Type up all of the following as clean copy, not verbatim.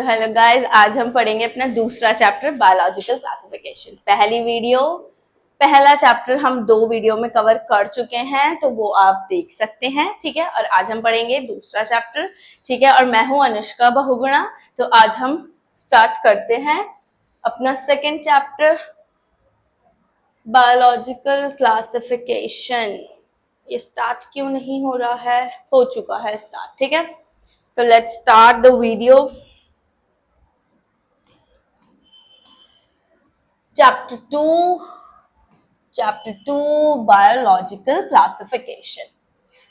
Hello guys, आज हम पढ़ेंगे अपना दूसरा चैप्टर बायोलॉजिकल क्लासिफिकेशन। पहला चैप्टर हम 2 वीडियो में कवर कर चुके हैं, तो वो आप देख सकते हैं। ठीक है, और आज हम पढ़ेंगे दूसरा चैप्टर। ठीक है, और मैं हूं अनुष्का बहुगुणा। तो आज हम स्टार्ट करते हैं अपना सेकेंड चैप्टर बायोलॉजिकल क्लासिफिकेशन। ये स्टार्ट क्यों नहीं हो रहा है? हो चुका है स्टार्ट। ठीक है, तो let's start the video. Chapter two biological classification.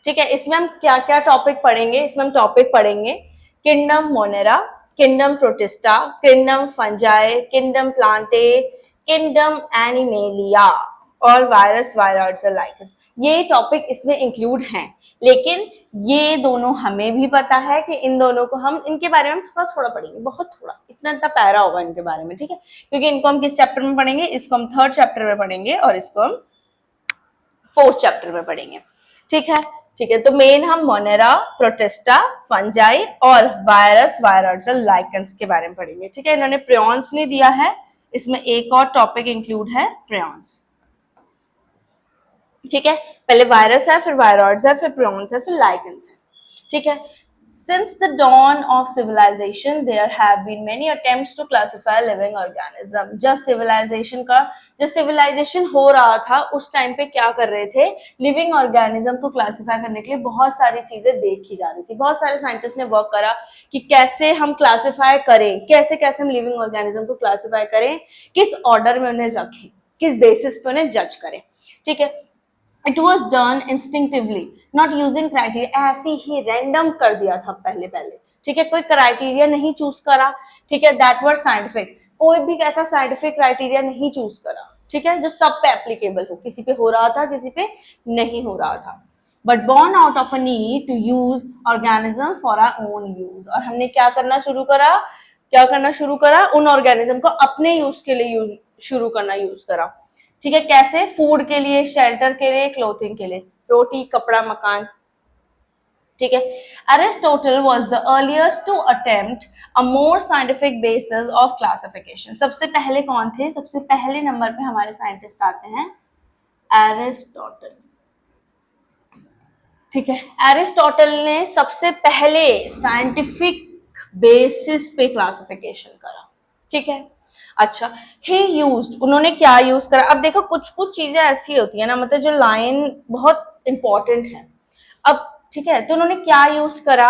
ठीक है, इसमें हम क्या क्या टॉपिक पढ़ेंगे? इसमें हम टॉपिक पढ़ेंगे kingdom Monera, kingdom protista, kingdom fungi, kingdom Plantae, kingdom animalia और वायरस वायरॉइड्स और लाइकेंस। ये टॉपिक इसमें इंक्लूड हैं, लेकिन ये दोनों हमें भी पता है कि इन दोनों को हम इनके बारे में थोड़ा थोड़ा पढ़ेंगे, बहुत थोड़ा, इतना पैरा होगा इनके बारे में। ठीक है, क्योंकि इनको हम किस चैप्टर में पढ़ेंगे? इसको हम 3rd चैप्टर में पढ़ेंगे और इसको हम 4th चैप्टर में पढ़ेंगे। ठीक है, ठीक है, तो मेन हम मोनेरा, प्रोटिस्टा, फंजाई और वायरस वायरॉइड्स और लाइकेंस के बारे में पढ़ेंगे। ठीक है, इन्होंने प्रियॉन्स नहीं दिया है, इसमें एक और टॉपिक इंक्लूड है प्रियॉन्स। ठीक है, पहले वायरस है, फिर वायरॉइड्स है, फिर प्रियॉन्स है, फिर लाइकेंस है। ठीक है, Since the dawn of civilization, there have been many attempts to classify living organism. जब civilization हो रहा था, उस टाइम पे क्या कर रहे थे? लिविंग ऑर्गेनिज्म को क्लासिफाई करने के लिए बहुत सारी चीजें देखी जा रही थी। बहुत सारे साइंटिस्ट ने वर्क करा कि कैसे हम क्लासिफाई करें, कैसे कैसे हम लिविंग ऑर्गेनिज्म को क्लासिफाई करें, किस ऑर्डर में उन्हें रखें, किस बेसिस पे उन्हें जज करें। ठीक है, it was done instinctively not using criteria. ऐसे ही रैंडम कर दिया था पहले। ठीक है, कोई क्राइटेरिया नहीं चूज करा। ठीक है, दैट वाज साइंटिफिक। कोई भी ऐसा साइंटिफिक क्राइटेरिया नहीं चूज करा। ठीक है, जो सब पे एप्लीकेबल हो, किसी पे हो रहा था, किसी पे नहीं हो रहा था। But born out of a need to use organism for our own use। और हमने क्या करना शुरू करा? उन ऑर्गेनिज्म को अपने यूज के लिए शुरू करना यूज करा। ठीक है, कैसे? फूड के लिए, शेल्टर के लिए, क्लोथिंग के लिए, रोटी, कपड़ा, मकान। ठीक है, Aristotle was the earliest to attempt a more scientific basis of classification. सबसे पहले कौन थे? सबसे पहले नंबर पे हमारे साइंटिस्ट आते हैं एरिस्टोटल। ठीक है, एरिस्टोटल ने सबसे पहले साइंटिफिक बेसिस पे क्लासिफिकेशन करा। ठीक है, अच्छा, ही यूज्ड, उन्होंने क्या यूज करा? अब देखो, कुछ कुछ चीजें ऐसी होती है ना, मतलब जो लाइन बहुत इंपॉर्टेंट है। अब ठीक है, तो उन्होंने क्या यूज करा?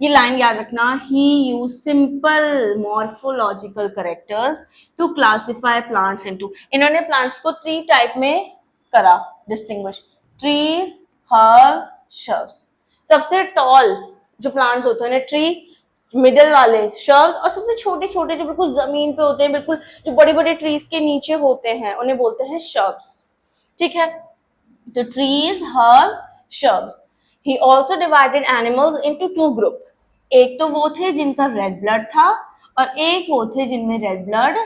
ये लाइन याद रखना, he use simple morphological characters to classify plants into. इन्होंने प्लांट्स को 3 टाइप में करा डिस्टिंग्विश: ट्रीज, हर्ब्स, शर्ब्स। सबसे टॉल जो प्लांट्स होते हैं, ट्री, मिडल वाले शर्ब्स, और सबसे छोटे छोटे जो बिल्कुल जमीन पे होते हैं, बिल्कुल जो बड़े बड़े ट्रीज के नीचे होते हैं, उन्हें बोलते हैं शर्ब्स। ठीक है, तो trees, herbs, shrubs. He also divided animals into 2 group. एक तो वो थे जिनका रेड ब्लड था, और एक वो थे जिनमें रेड ब्लड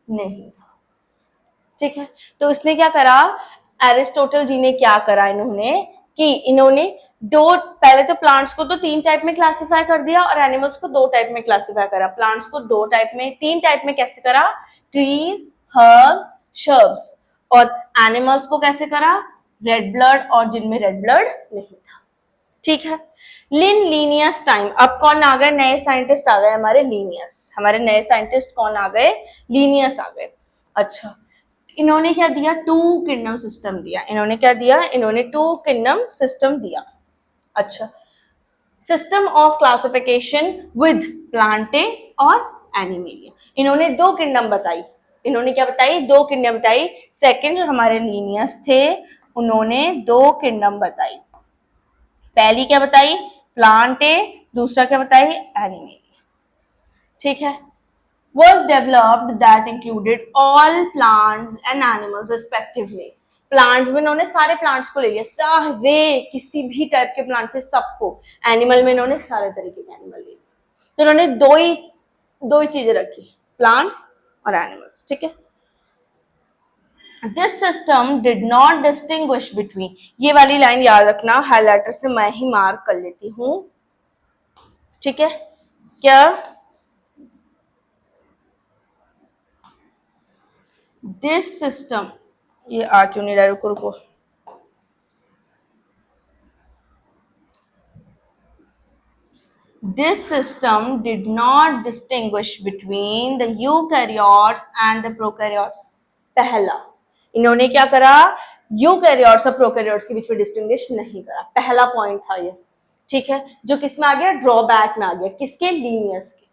नहीं था। ठीक है, तो इसने क्या करा? एरिस्टोटल जी ने क्या करा? इन्होंने पहले तो प्लांट्स को तो 3 टाइप में क्लासिफाई कर दिया और एनिमल्स को 2 टाइप में क्लासिफाई करा। प्लांट्स को 3 टाइप में कैसे करा? Trees, herbs, shrubs. और एनिमल्स को कैसे करा? रेड ब्लड और जिनमें रेड ब्लड नहीं था। ठीक है, लिनियस टाइम। अब कौन आ गए? नए साइंटिस्ट आ गए हमारे, लीनियस। हमारे नए साइंटिस्ट कौन आ गए? लीनियस आ गए। अच्छा, इन्होंने क्या दिया? 2 किंगडम सिस्टम दिया। इन्होंने क्या दिया? इन्होंने 2 किंगडम सिस्टम दिया। अच्छा, system of classification with Plantae और एनिमेलिया। इन्होंने 2 किंगडम बताई। इन्होंने क्या बताई? 2 किंगडम बताई। सेकंड हमारे लीनियस थे, उन्होंने 2 किंगडम बताई। पहली क्या बताई? प्लांटे। दूसरा क्या बताई? एनिमेलिया। ठीक है, was developed that included all plants and animals respectively। Plants में इन्होंने सारे प्लांट्स को ले लिया, सारे, किसी भी टाइप के प्लांट थे सबको। एनिमल में इन्होंने सारे तरीके के एनिमल ले लिए। तो इन्होंने दो ही चीजें रखी, प्लांट्स और एनिमल्स। ठीक है, this system did not distinguish between. ये वाली लाइन याद रखना, हाईलाइटर से मैं ही मार्क कर लेती हूं। ठीक है, क्या दिस सिस्टम, ये आ क्यों नहीं रहा, रुको रुको, this system did not distinguish between the eukaryotes and the prokaryotes. पहला, इन्होंने क्या करा, यूकैरियोट्स और प्रोकैरियोट्स के बीच में डिस्टिंग्विश नहीं करा, पहला पॉइंट था ये, ठीक है, जो किसमें आ गया, ड्रॉबैक में आ गया, किसके, लीनियर्स के,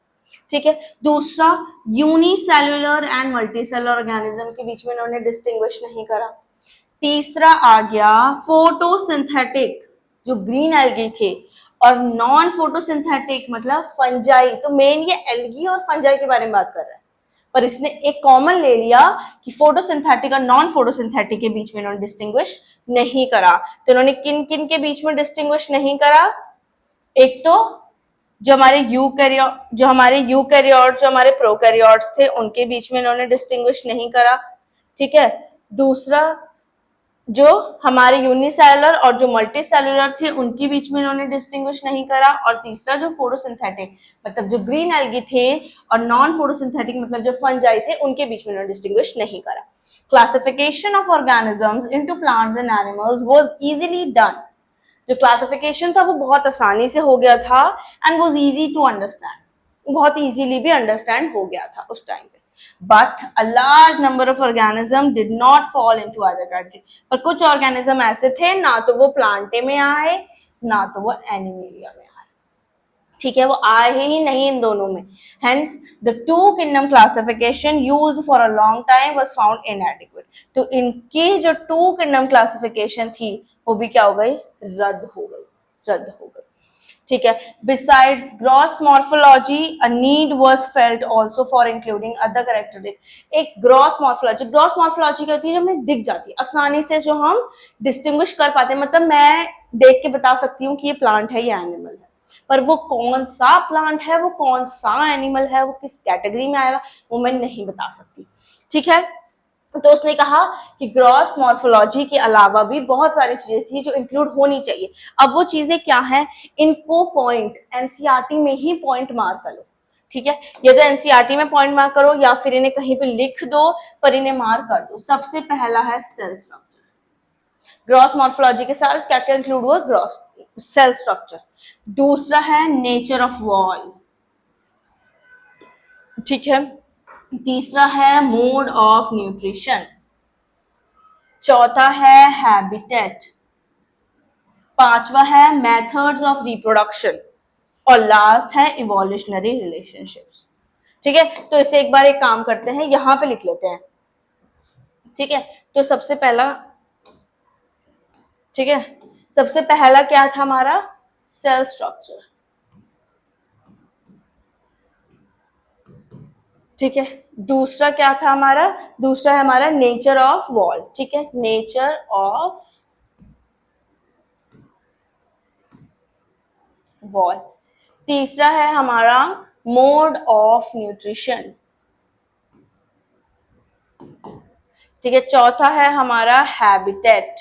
ठीक है। दूसरा, यूनिसेलुलर एंड मल्टीसेलुलर ऑर्गेनिज्म के बीच में इन्होंने डिस्टिंग्विश नहीं करा। तीसरा आ गया फोटोसिंथेटिक, जो ग्रीन एल्गी थे, और नॉन फोटोसिंथेटिक मतलब फंजाई, तो मेन ये एल्गी और फंजाई के बारे में बात कर रहा है, पर इसने एक कॉमन ले लिया कि फोटोसिंथेटिक और नॉन फोटोसिंथेटिक के बीच में इन्होंने डिस्टिंग्विश नहीं करा। तो इन्होंने किन किन के बीच में डिस्टिंग्विश नहीं करा, एक तो जो हमारे यूकैरियोट जो हमारे प्रोकैरियोट्स थे उनके बीच में इन्होंने डिस्टिंग्विश नहीं करा, ठीक है। दूसरा, जो हमारे यूनिसेलुलर और जो मल्टी सेलुलर थे उनके बीच में इन्होंने डिस्टिंग्विश नहीं करा। और तीसरा, जो फोटोसिंथेटिक मतलब जो ग्रीन एल्गी थे और नॉन फोटोसिंथेटिक मतलब जो फंजाई थे उनके बीच में इन्होंने डिस्टिंग्विश नहीं करा। Classification of organisms into plants and animals was easily done, जो क्लासिफिकेशन था वो बहुत आसानी से हो गया था, and was easy to understand, बहुत इजीली भी अंडरस्टैंड हो गया था उस टाइम पे। But a large number of organism did not fall into other category, पर कुछ ऑर्गेनिज्म ऐसे थे ना तो वो प्लांटे में आए ना तो वो एनिमेलिया में आए, ठीक है, वो आए ही नहीं इन दोनों में। Hence the two kingdom classification used for a long time was found इनएडिक्वेट, तो इनकी जो टू किंगडम क्लासिफिकेशन थी वो भी क्या हो गई, रद्द हो गई, रद्द हो गई, ठीक है। Besides gross morphology a need was felt also for including other characteristic, एक ग्रॉस मॉर्फोलॉजी क्या होती है, जो हमें दिख जाती है आसानी से, जो हम डिस्टिंग्विश कर पाते हैं, मतलब मैं देख के बता सकती हूँ कि ये प्लांट है, ये एनिमल है, पर वो कौन सा प्लांट है, वो कौन सा एनिमल है, वो किस कैटेगरी में आएगा, वो मैं नहीं बता सकती, ठीक है। तो उसने कहा कि ग्रॉस मॉर्फोलॉजी के अलावा भी बहुत सारी चीजें थी जो इंक्लूड होनी चाहिए। अब वो चीजें क्या हैं, इनको पॉइंट एनसीईआरटी में ही पॉइंट मार्क कर लो, ठीक है, या तो एनसीईआरटी में पॉइंट मार्क करो या फिर इन्हें कहीं पे लिख दो, पर इन्हें मार्क कर दो। सबसे पहला है सेल स्ट्रक्चर, ग्रॉस मॉर्फोलॉजी के साथ क्या क्या इंक्लूड हुआ, ग्रॉस सेल स्ट्रक्चर। दूसरा है नेचर ऑफ वॉल, ठीक है। तीसरा है मोड ऑफ न्यूट्रिशन। चौथा है हैबिटेट। पांचवा है मेथड्स ऑफ रिप्रोडक्शन। और लास्ट है इवोल्यूशनरी रिलेशनशिप्स, ठीक है। तो इसे एक बार एक काम करते हैं, यहां पे लिख लेते हैं, ठीक है। तो सबसे पहला, ठीक है, सबसे पहला क्या था हमारा, सेल स्ट्रक्चर, ठीक है। दूसरा क्या था हमारा, दूसरा है हमारा नेचर ऑफ वॉल, ठीक है, नेचर ऑफ वॉल। तीसरा है हमारा मोड ऑफ न्यूट्रिशन, ठीक है। चौथा है हमारा हैबिटेट।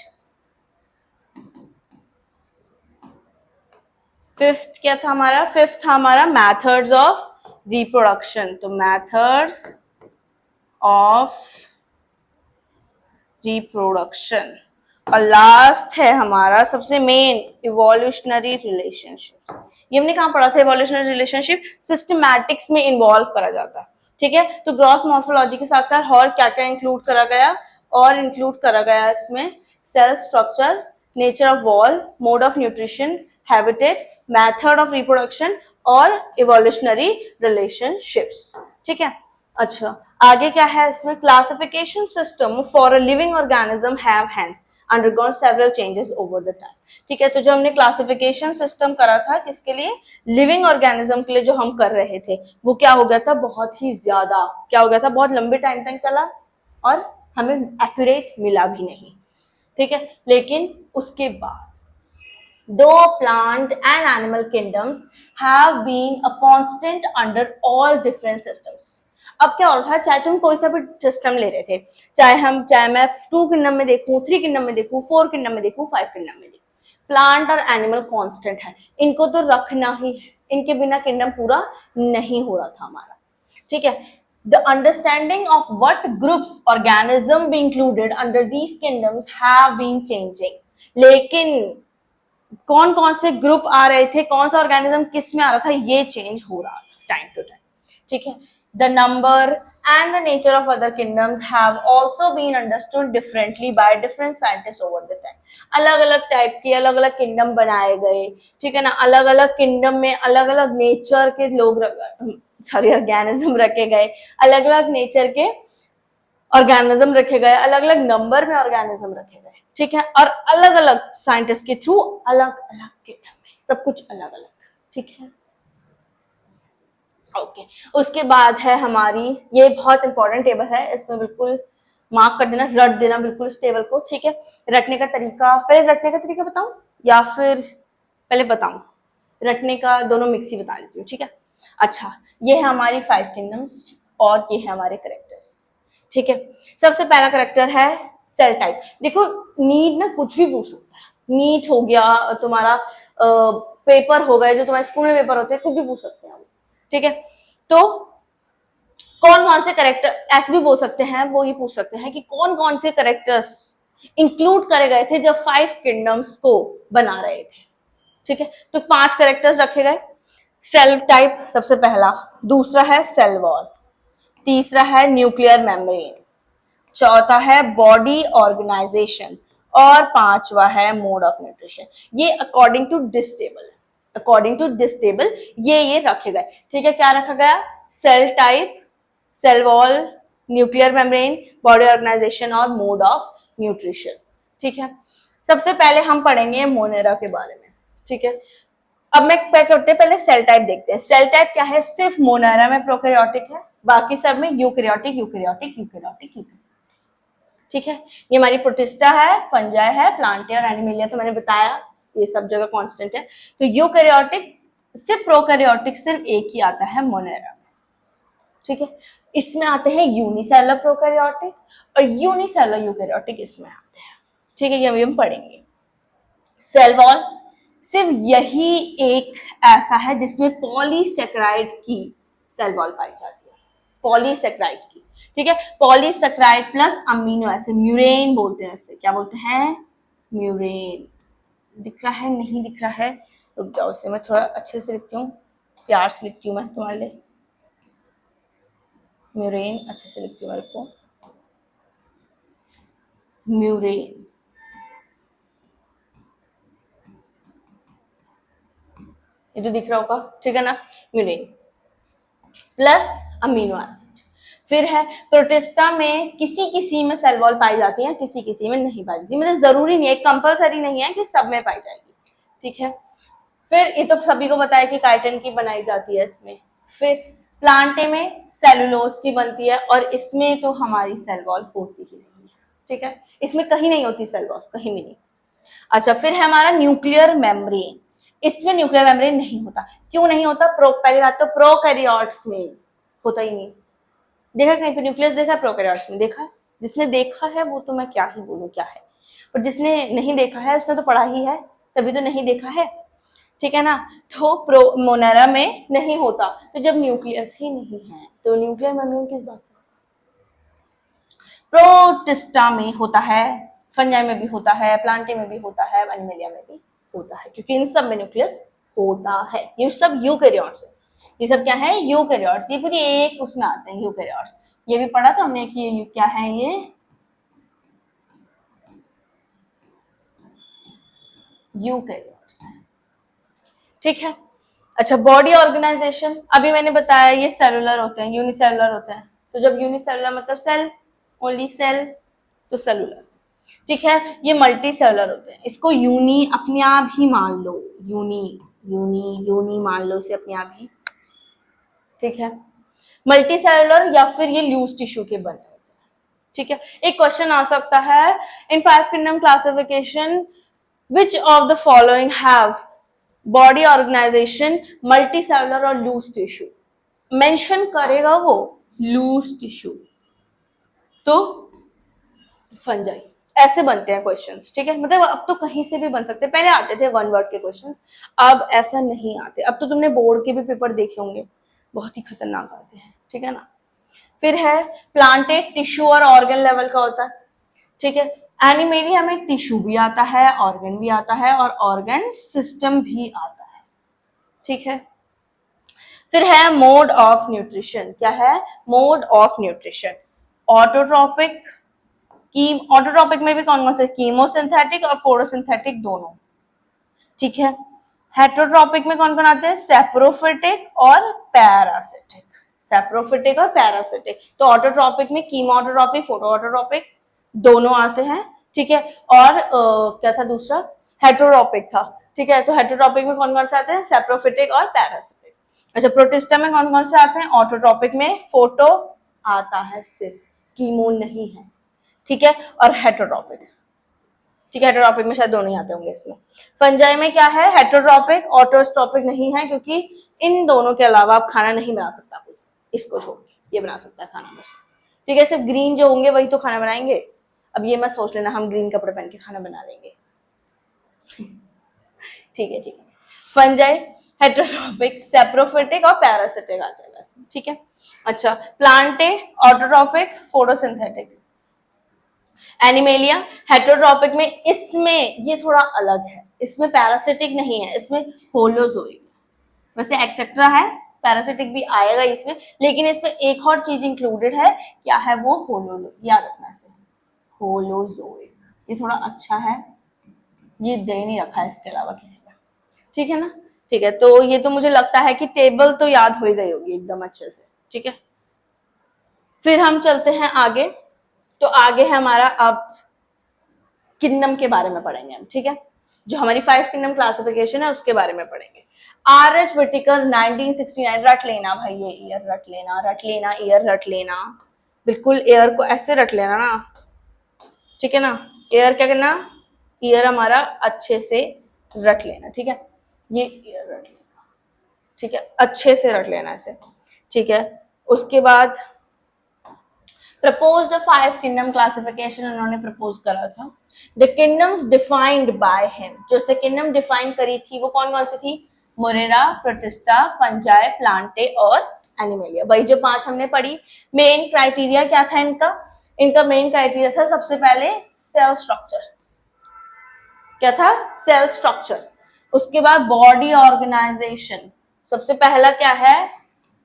फिफ्थ क्या था हमारा, फिफ्थ था हमारा मेथड्स ऑफ रिप्रोडक्शन, तो मेथड्स ऑफ रिप्रोडक्शन। और लास्ट है हमारा सबसे मेन इवोल्यूशनरी रिलेशनशिप। ये हमने कहाँ पढ़ा था, इवोल्यूशनरी रिलेशनशिप सिस्टमैटिक्स में इन्वॉल्व करा जाता है, ठीक है। तो ग्रॉस मॉर्फोलॉजी के साथ साथ और क्या क्या इंक्लूड करा गया, और इंक्लूड करा गया इसमें cell structure, nature of wall, mode of nutrition, habitat, method of reproduction और इवोल्यूशनरी रिलेशनशिप्स, ठीक है। अच्छा, आगे क्या है इसमें, classification system for a living organism have hence undergone several changes over the time, ठीक है। तो जो हमने क्लासिफिकेशन सिस्टम करा था किसके लिए, लिविंग ऑर्गेनिज्म के लिए जो हम कर रहे थे, वो क्या हो गया था, बहुत ही ज्यादा क्या हो गया था, बहुत लंबे टाइम तक चला और हमें एक्यूरेट मिला भी नहीं, ठीक है। लेकिन उसके बाद दो plant and animal kingdoms have been a constant under all different systems. अब क्या हो रहा था, चाहे तुम कोई सा भी सिस्टम ले रहे थे, चाहे मैं 2 किंगडम में देखूं, 3 किंगडम में देखूं, 4 किंगडम में देखूं, 5 किंगडम में देखूं, प्लांट और एनिमल कांस्टेंट है, इनको तो रखना ही है, इनके बिना किंगडम पूरा नहीं हो रहा था हमारा, ठीक है। The understanding of what groups organism be included under these kingdoms have been changing. लेकिन कौन कौन से ग्रुप आ रहे थे, कौन सा ऑर्गेनिज्म किस में आ रहा था, ये चेंज हो रहा था टाइम टू टाइम, ठीक है. The number and the nature of other kingdoms have also been understood differently by different scientist over the time. अलग अलग टाइप के अलग अलग किंगडम बनाए गए, ठीक है ना. अलग अलग किंगडम में अलग अलग नेचर के लोग ऑर्गेनिज्म रखे गए, अलग अलग नेचर के ऑर्गेनिज्म रखे गए, अलग अलग नंबर में ऑर्गेनिज्म रखे गए, ठीक है. और अलग अलग साइंटिस्ट के थ्रू अलग अलग किंगडम में सब कुछ अलग अलग, ठीक है. ओके उसके बाद है हमारी, ये बहुत इंपॉर्टेंट टेबल है, इसमें बिल्कुल मार्क कर देना, रट देना बिल्कुल इस टेबल को, ठीक है. रटने का तरीका, पहले रटने का तरीका बताऊं या फिर पहले बताऊं? रटने का दोनों मिक्स ही बता देती हूँ, ठीक है. अच्छा ये है हमारी 5 किंगडम्स और ये है हमारे करेक्टर्स, ठीक है. सबसे पहला करेक्टर है सेल टाइप. देखो नीट ना कुछ भी पूछ सकता है, नीट हो गया तुम्हारा, पेपर हो गए जो तुम्हारे स्कूल में पेपर होते हैं, कुछ भी पूछ सकते हैं, ठीक है. तो कौन कौन से करेक्टर, ऐसे भी बोल सकते हैं, वो ये पूछ सकते हैं कि कौन कौन से करेक्टर्स इंक्लूड करे गए थे जब 5 किंगडम्स को बना रहे थे, ठीक है. तो 5 करेक्टर्स रखे गए. सेल टाइप सबसे पहला, दूसरा है सेल वॉल, तीसरा है न्यूक्लियर मेम्ब्रेन, चौथा है बॉडी ऑर्गेनाइजेशन और पांचवा है मोड ऑफ न्यूट्रिशन. ये अकॉर्डिंग टू दिस टेबल है, अकॉर्डिंग टू दिस टेबल ये रखे गए, ठीक है. क्या रखा गया? Cell type, cell wall, nuclear membrane, body organization और मोड ऑफ न्यूट्रिशन, ठीक है. सबसे पहले हम पढ़ेंगे मोनेरा के बारे में, ठीक है. अब मैं क्या करते हैं, पहले सेल टाइप देखते हैं. सेल टाइप क्या है? सिर्फ मोनेरा में प्रोकैरियोटिक है, बाकी सब में यूकैरियोटिक यूकैरियोटिक यूकैरियोटिक यूकैरियोटिक, ठीक है. ये हमारी प्रोटिस्टा है, फंजाई है, प्लांटिया और एनिमेलिया तो मैंने बताया ये सब जगह कांस्टेंट है. तो यूकैरियोटिक सिर्फ प्रोकैरियोटिक सिर्फ एक ही आता है मोनेरा में, ठीक है. इसमें आते हैं यूनिसेलुलर प्रोकैरियोटिक और यूनिसेलुलर यूकैरियोटिक इसमें आते हैं, ठीक है. ये अभी हम पढ़ेंगे. सेल वॉल सिर्फ यही एक ऐसा है जिसमें पॉलीसेकेराइड की सेल वॉल पाई जाती है, पॉलीसेकेराइड की, ठीक है. पॉलीसेकेराइड प्लस अमीनो एसिड, म्यूरेन बोलते हैं इसे. क्या बोलते हैं? म्यूरेन. दिख रहा है? नहीं दिख रहा है? रुक जाओ, इसे मैं थोड़ा अच्छे से लिखती हूँ, प्यार से लिखती हूँ मैं तुम्हारे लिए. म्यूरेन अच्छे से लिखती हूँ मेरे को, म्यूरेन. ये तो दिख रहा होगा, ठीक है ना. म्यूरेन प्लस अमीनो एसिड. फिर है प्रोटिस्टा में किसी किसी में सेल वॉल पाई जाती है, किसी किसी में नहीं पाई जाती, मतलब जरूरी नहीं है, कंपलसरी नहीं है कि सब में पाई जाएगी, ठीक है. फिर ये तो सभी को पता है कि काइटिन की बनाई जाती है इसमें. फिर प्लांटे में सेलुलोज की बनती है और इसमें तो हमारी सेल वॉल होती ही नहीं है, ठीक है. इसमें कहीं नहीं होती सेल वॉल, कहीं भी नहीं. अच्छा फिर है हमारा न्यूक्लियर मेम्ब्रेन. इसमें न्यूक्लियर मेम्ब्रेन नहीं होता. क्यों नहीं होता? पहली बात तो प्रोकैरियोट्स में होता ही नहीं. देखा कहीं पे न्यूक्लियस देखा है प्रोकैरियोट्स में? देखा है? जिसने देखा है वो तो मैं क्या ही बोलूं क्या है, पर जिसने नहीं देखा है उसने तो पढ़ा ही है, तभी तो नहीं देखा है, ठीक है ना. तो मोनेरा में नहीं होता. तो जब न्यूक्लियस ही नहीं है तो न्यूक्लियर मेम्ब्रेन किस बात का? प्रोटिस्टा में होता है, फंजाई में भी होता है, प्लांटे में भी होता है, एनिमेलिया में भी होता है, क्योंकि इन सब में न्यूक्लियस होता है. ये सब यूकैरियोट्स है. ये सब क्या है? यूकैरियोट्स. ये पूरी एक उसमें आते हैं यूकैरियोट्स. ये भी पढ़ा था हमने कि ये क्या है, ये यूकैरियोट्स है, ठीक है. अच्छा बॉडी ऑर्गेनाइजेशन, अभी मैंने बताया ये सेलुलर होते हैं, यूनिसेलुलर होते हैं. तो जब यूनिसेलुलर मतलब सेल, ओनली सेल, तो सेलुलर, ठीक है. ये मल्टी सेलुलर होते हैं. इसको यूनी अपने आप ही मान लो, यूनी यूनी यूनी मान लो इसे अपने आप ही, ठीक है. मल्टी सेलुलर या फिर ये लूज टिश्यू के बने होते हैं, ठीक है. एक क्वेश्चन आ सकता है इन 5 kingdom classification which of the following have body organization multicellular और loose tissue? मेंशन करेगा वो लूज टिश्यू तो फंजाई. ऐसे बनते हैं क्वेश्चंस, ठीक है. मतलब अब तो कहीं से भी बन सकते हैं. पहले आते थे वन वर्ड के क्वेश्चंस, अब ऐसा नहीं आते. अब तो तुमने बोर्ड के भी पेपर देखे होंगे, बहुत ही खतरनाक आते हैं, ठीक है ना. फिर है प्लांटेड टिश्यू और ऑर्गन लेवल का होता है, ठीक है। एनिमेलिया में टिश्यू भी आता है, ऑर्गन भी आता है और ऑर्गन सिस्टम भी आता है, ठीक है। फिर है मोड ऑफ न्यूट्रिशन, क्या है mode of nutrition, autotrophic, autotrophic में भी कौन कौन से, कीमोसिंथेटिक और फोटोसिंथेटिक दोनों, ठीक है। हेटरोट्रोपिक में कौन कौन आते हैं, सेप्रोफिटिक और पैरासिटिक, सेप्रोफिटिक और पैरासिटिक। तो ऑटोट्रोपिक में कीमोटोट्रोपिक, फोटोऑटोट्रोपिक दोनों आते हैं, ठीक है। और क्या था दूसरा, हेटरोट्रोपिक था, ठीक है। तो हेटरोट्रोपिक में कौन कौन से आते हैं, सेप्रोफिटिक और पैरासिटिक। अच्छा, प्रोटिस्टा में कौन कौन से आते हैं, ऑटोट्रोपिक में फोटो आता है सिर्फ, कीमो नहीं है, ठीक है। और हेटरोट्रोपिक, ठीक है, हेटरोट्रोपिक में शायद दोनों ही आते होंगे इसमें। फंजाई में क्या है, हेटरोट्रोपिक, ऑटोस्ट्रोपिक नहीं है, क्योंकि इन दोनों के अलावा आप खाना नहीं बना सकता कोई, इसको छोड़ के ये बना सकता है खाना बस, ठीक है। सिर्फ ग्रीन जो होंगे वही तो खाना बनाएंगे। अब ये मत सोच लेना हम ग्रीन कपड़े पहन के खाना बना लेंगे ठीक है, ठीक है। फंजाई हेटरोट्रोपिक, सेप्रोफिटिक और पैरासिटिक आ जाएगा इसमें, ठीक है। अच्छा, Plantae autotrophic, photosynthetic. Animalia heterotrophic में, इसमें ये थोड़ा अलग है, इसमें पैरासिटिक नहीं है, इसमें होलोजोइक, वैसे एक्सेट्रा है, पैरासिटिक भी आएगा इसमें, लेकिन इसमें एक और चीज इंक्लूडेड है, क्या है वो, होलोजोइक, याद रखना इसे, होलोजोइक, ये थोड़ा अच्छा है, ये दे नहीं रखा है इसके अलावा किसी का, ठीक है ना, ठीक है। तो ये तो मुझे लगता है कि टेबल तो याद हो ही गई होगी एकदम अच्छे से, ठीक है। फिर हम चलते हैं आगे, तो आगे है हमारा अब किंगडम के बारे में पढ़ेंगे हम, ठीक है। जो हमारी 5 किंगडम क्लासिफिकेशन है उसके बारे में पढ़ेंगे। आर.एच. व्हिटेकर 1969, रट लेना भाई, ये ईयर रट लेना, रट लेना, ईयर रट लेना, बिल्कुल ईयर को ऐसे रट लेना ना, ठीक है ना। ईयर क्या करना, ईयर हमारा अच्छे से रट लेना, ठीक है, ये ईयर रट लेना, ठीक है, अच्छे से रट लेना इसे, ठीक है। उसके बाद प्रपोज द 5 किंगडम क्लासिफिकेशन उन्होंने प्रपोज करा था। The kingdoms defined by him, जो से किंगडम डिफाइन करी थी वो कौन कौन सी थी, मोरेरा, प्रोटिस्टा, फंजाई, प्लांटे और एनिमेलिया, वही जो 5 हमने पढ़ी। मेन क्राइटेरिया क्या था इनका, इनका मेन क्राइटेरिया था सबसे पहले सेल स्ट्रक्चर, क्या था, सेल स्ट्रक्चर। उसके बाद बॉडी ऑर्गेनाइजेशन, सबसे पहला क्या है,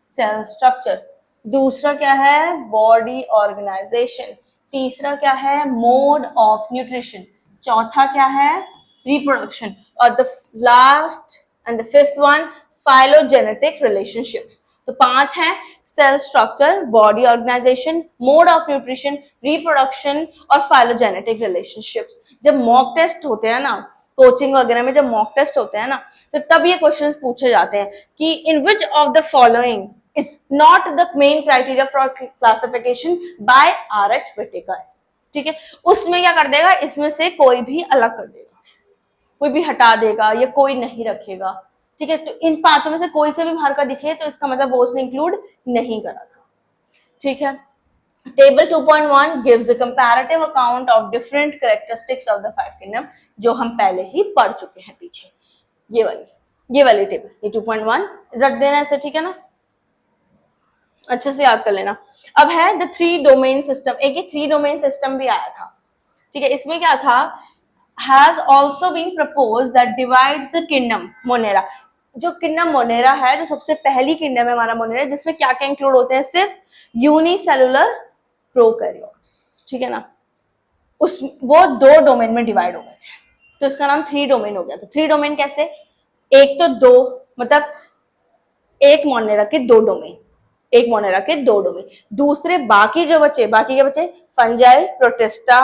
सेल स्ट्रक्चर। दूसरा क्या है, बॉडी ऑर्गेनाइजेशन। तीसरा क्या है, मोड ऑफ न्यूट्रिशन। चौथा क्या है, रिप्रोडक्शन। और the last and the fifth one, phylogenetic relationships. तो 5 है, cell structure, body organization, mode of nutrition, reproduction और फाइलोजेनेटिक रिलेशनशिप्स। जब मॉक टेस्ट होते हैं ना, कोचिंग वगैरह में जब मॉक टेस्ट होते हैं ना, तो तब ये क्वेश्चंस पूछे जाते हैं कि in which of the following is not the main criteria for classification by R.H. Whittaker, ठीक है। उसमें क्या कर देगा, इसमें से कोई भी अलग कर देगा, कोई भी हटा देगा या कोई नहीं रखेगा, ठीक है। तो इन 5 में से कोई से भी बाहर का दिखे तो इसका मतलब वो उसने इंक्लूड नहीं करा था, ठीक है। Table 2.1 gives a comparative account of different characteristics of the 5 kingdom, जो हम पहले ही पढ़ चुके हैं पीछे, ये वाली टेबल, ये 2.1 रख देना ऐसे, ठीक है ना, अच्छे से याद कर लेना। अब है द 3 डोमेन सिस्टम, एक ही 3 डोमेन सिस्टम भी आया था, ठीक है। इसमें क्या था, has also been propose that divides the kingdom Monera, जो किंगडम मोनेरा है, जो सबसे पहली किंगडम है हमारा मोनेरा, जिसमें क्या क्या इंक्लूड होते हैं, सिर्फ यूनिसेलुलर प्रोकैरियोट्स, ठीक है ना। उस वो 2 डोमेन में डिवाइड हो गए थे, तो इसका नाम 3 डोमेन हो गया। तो 3 डोमेन कैसे, एक तो 2, मतलब एक मोनेरा के 2 डोमेन, एक मोनेरा के 2 डोमेन, दूसरे बाकी जो बचे, बाकी के बचे फंजाई, प्रोटिस्टा,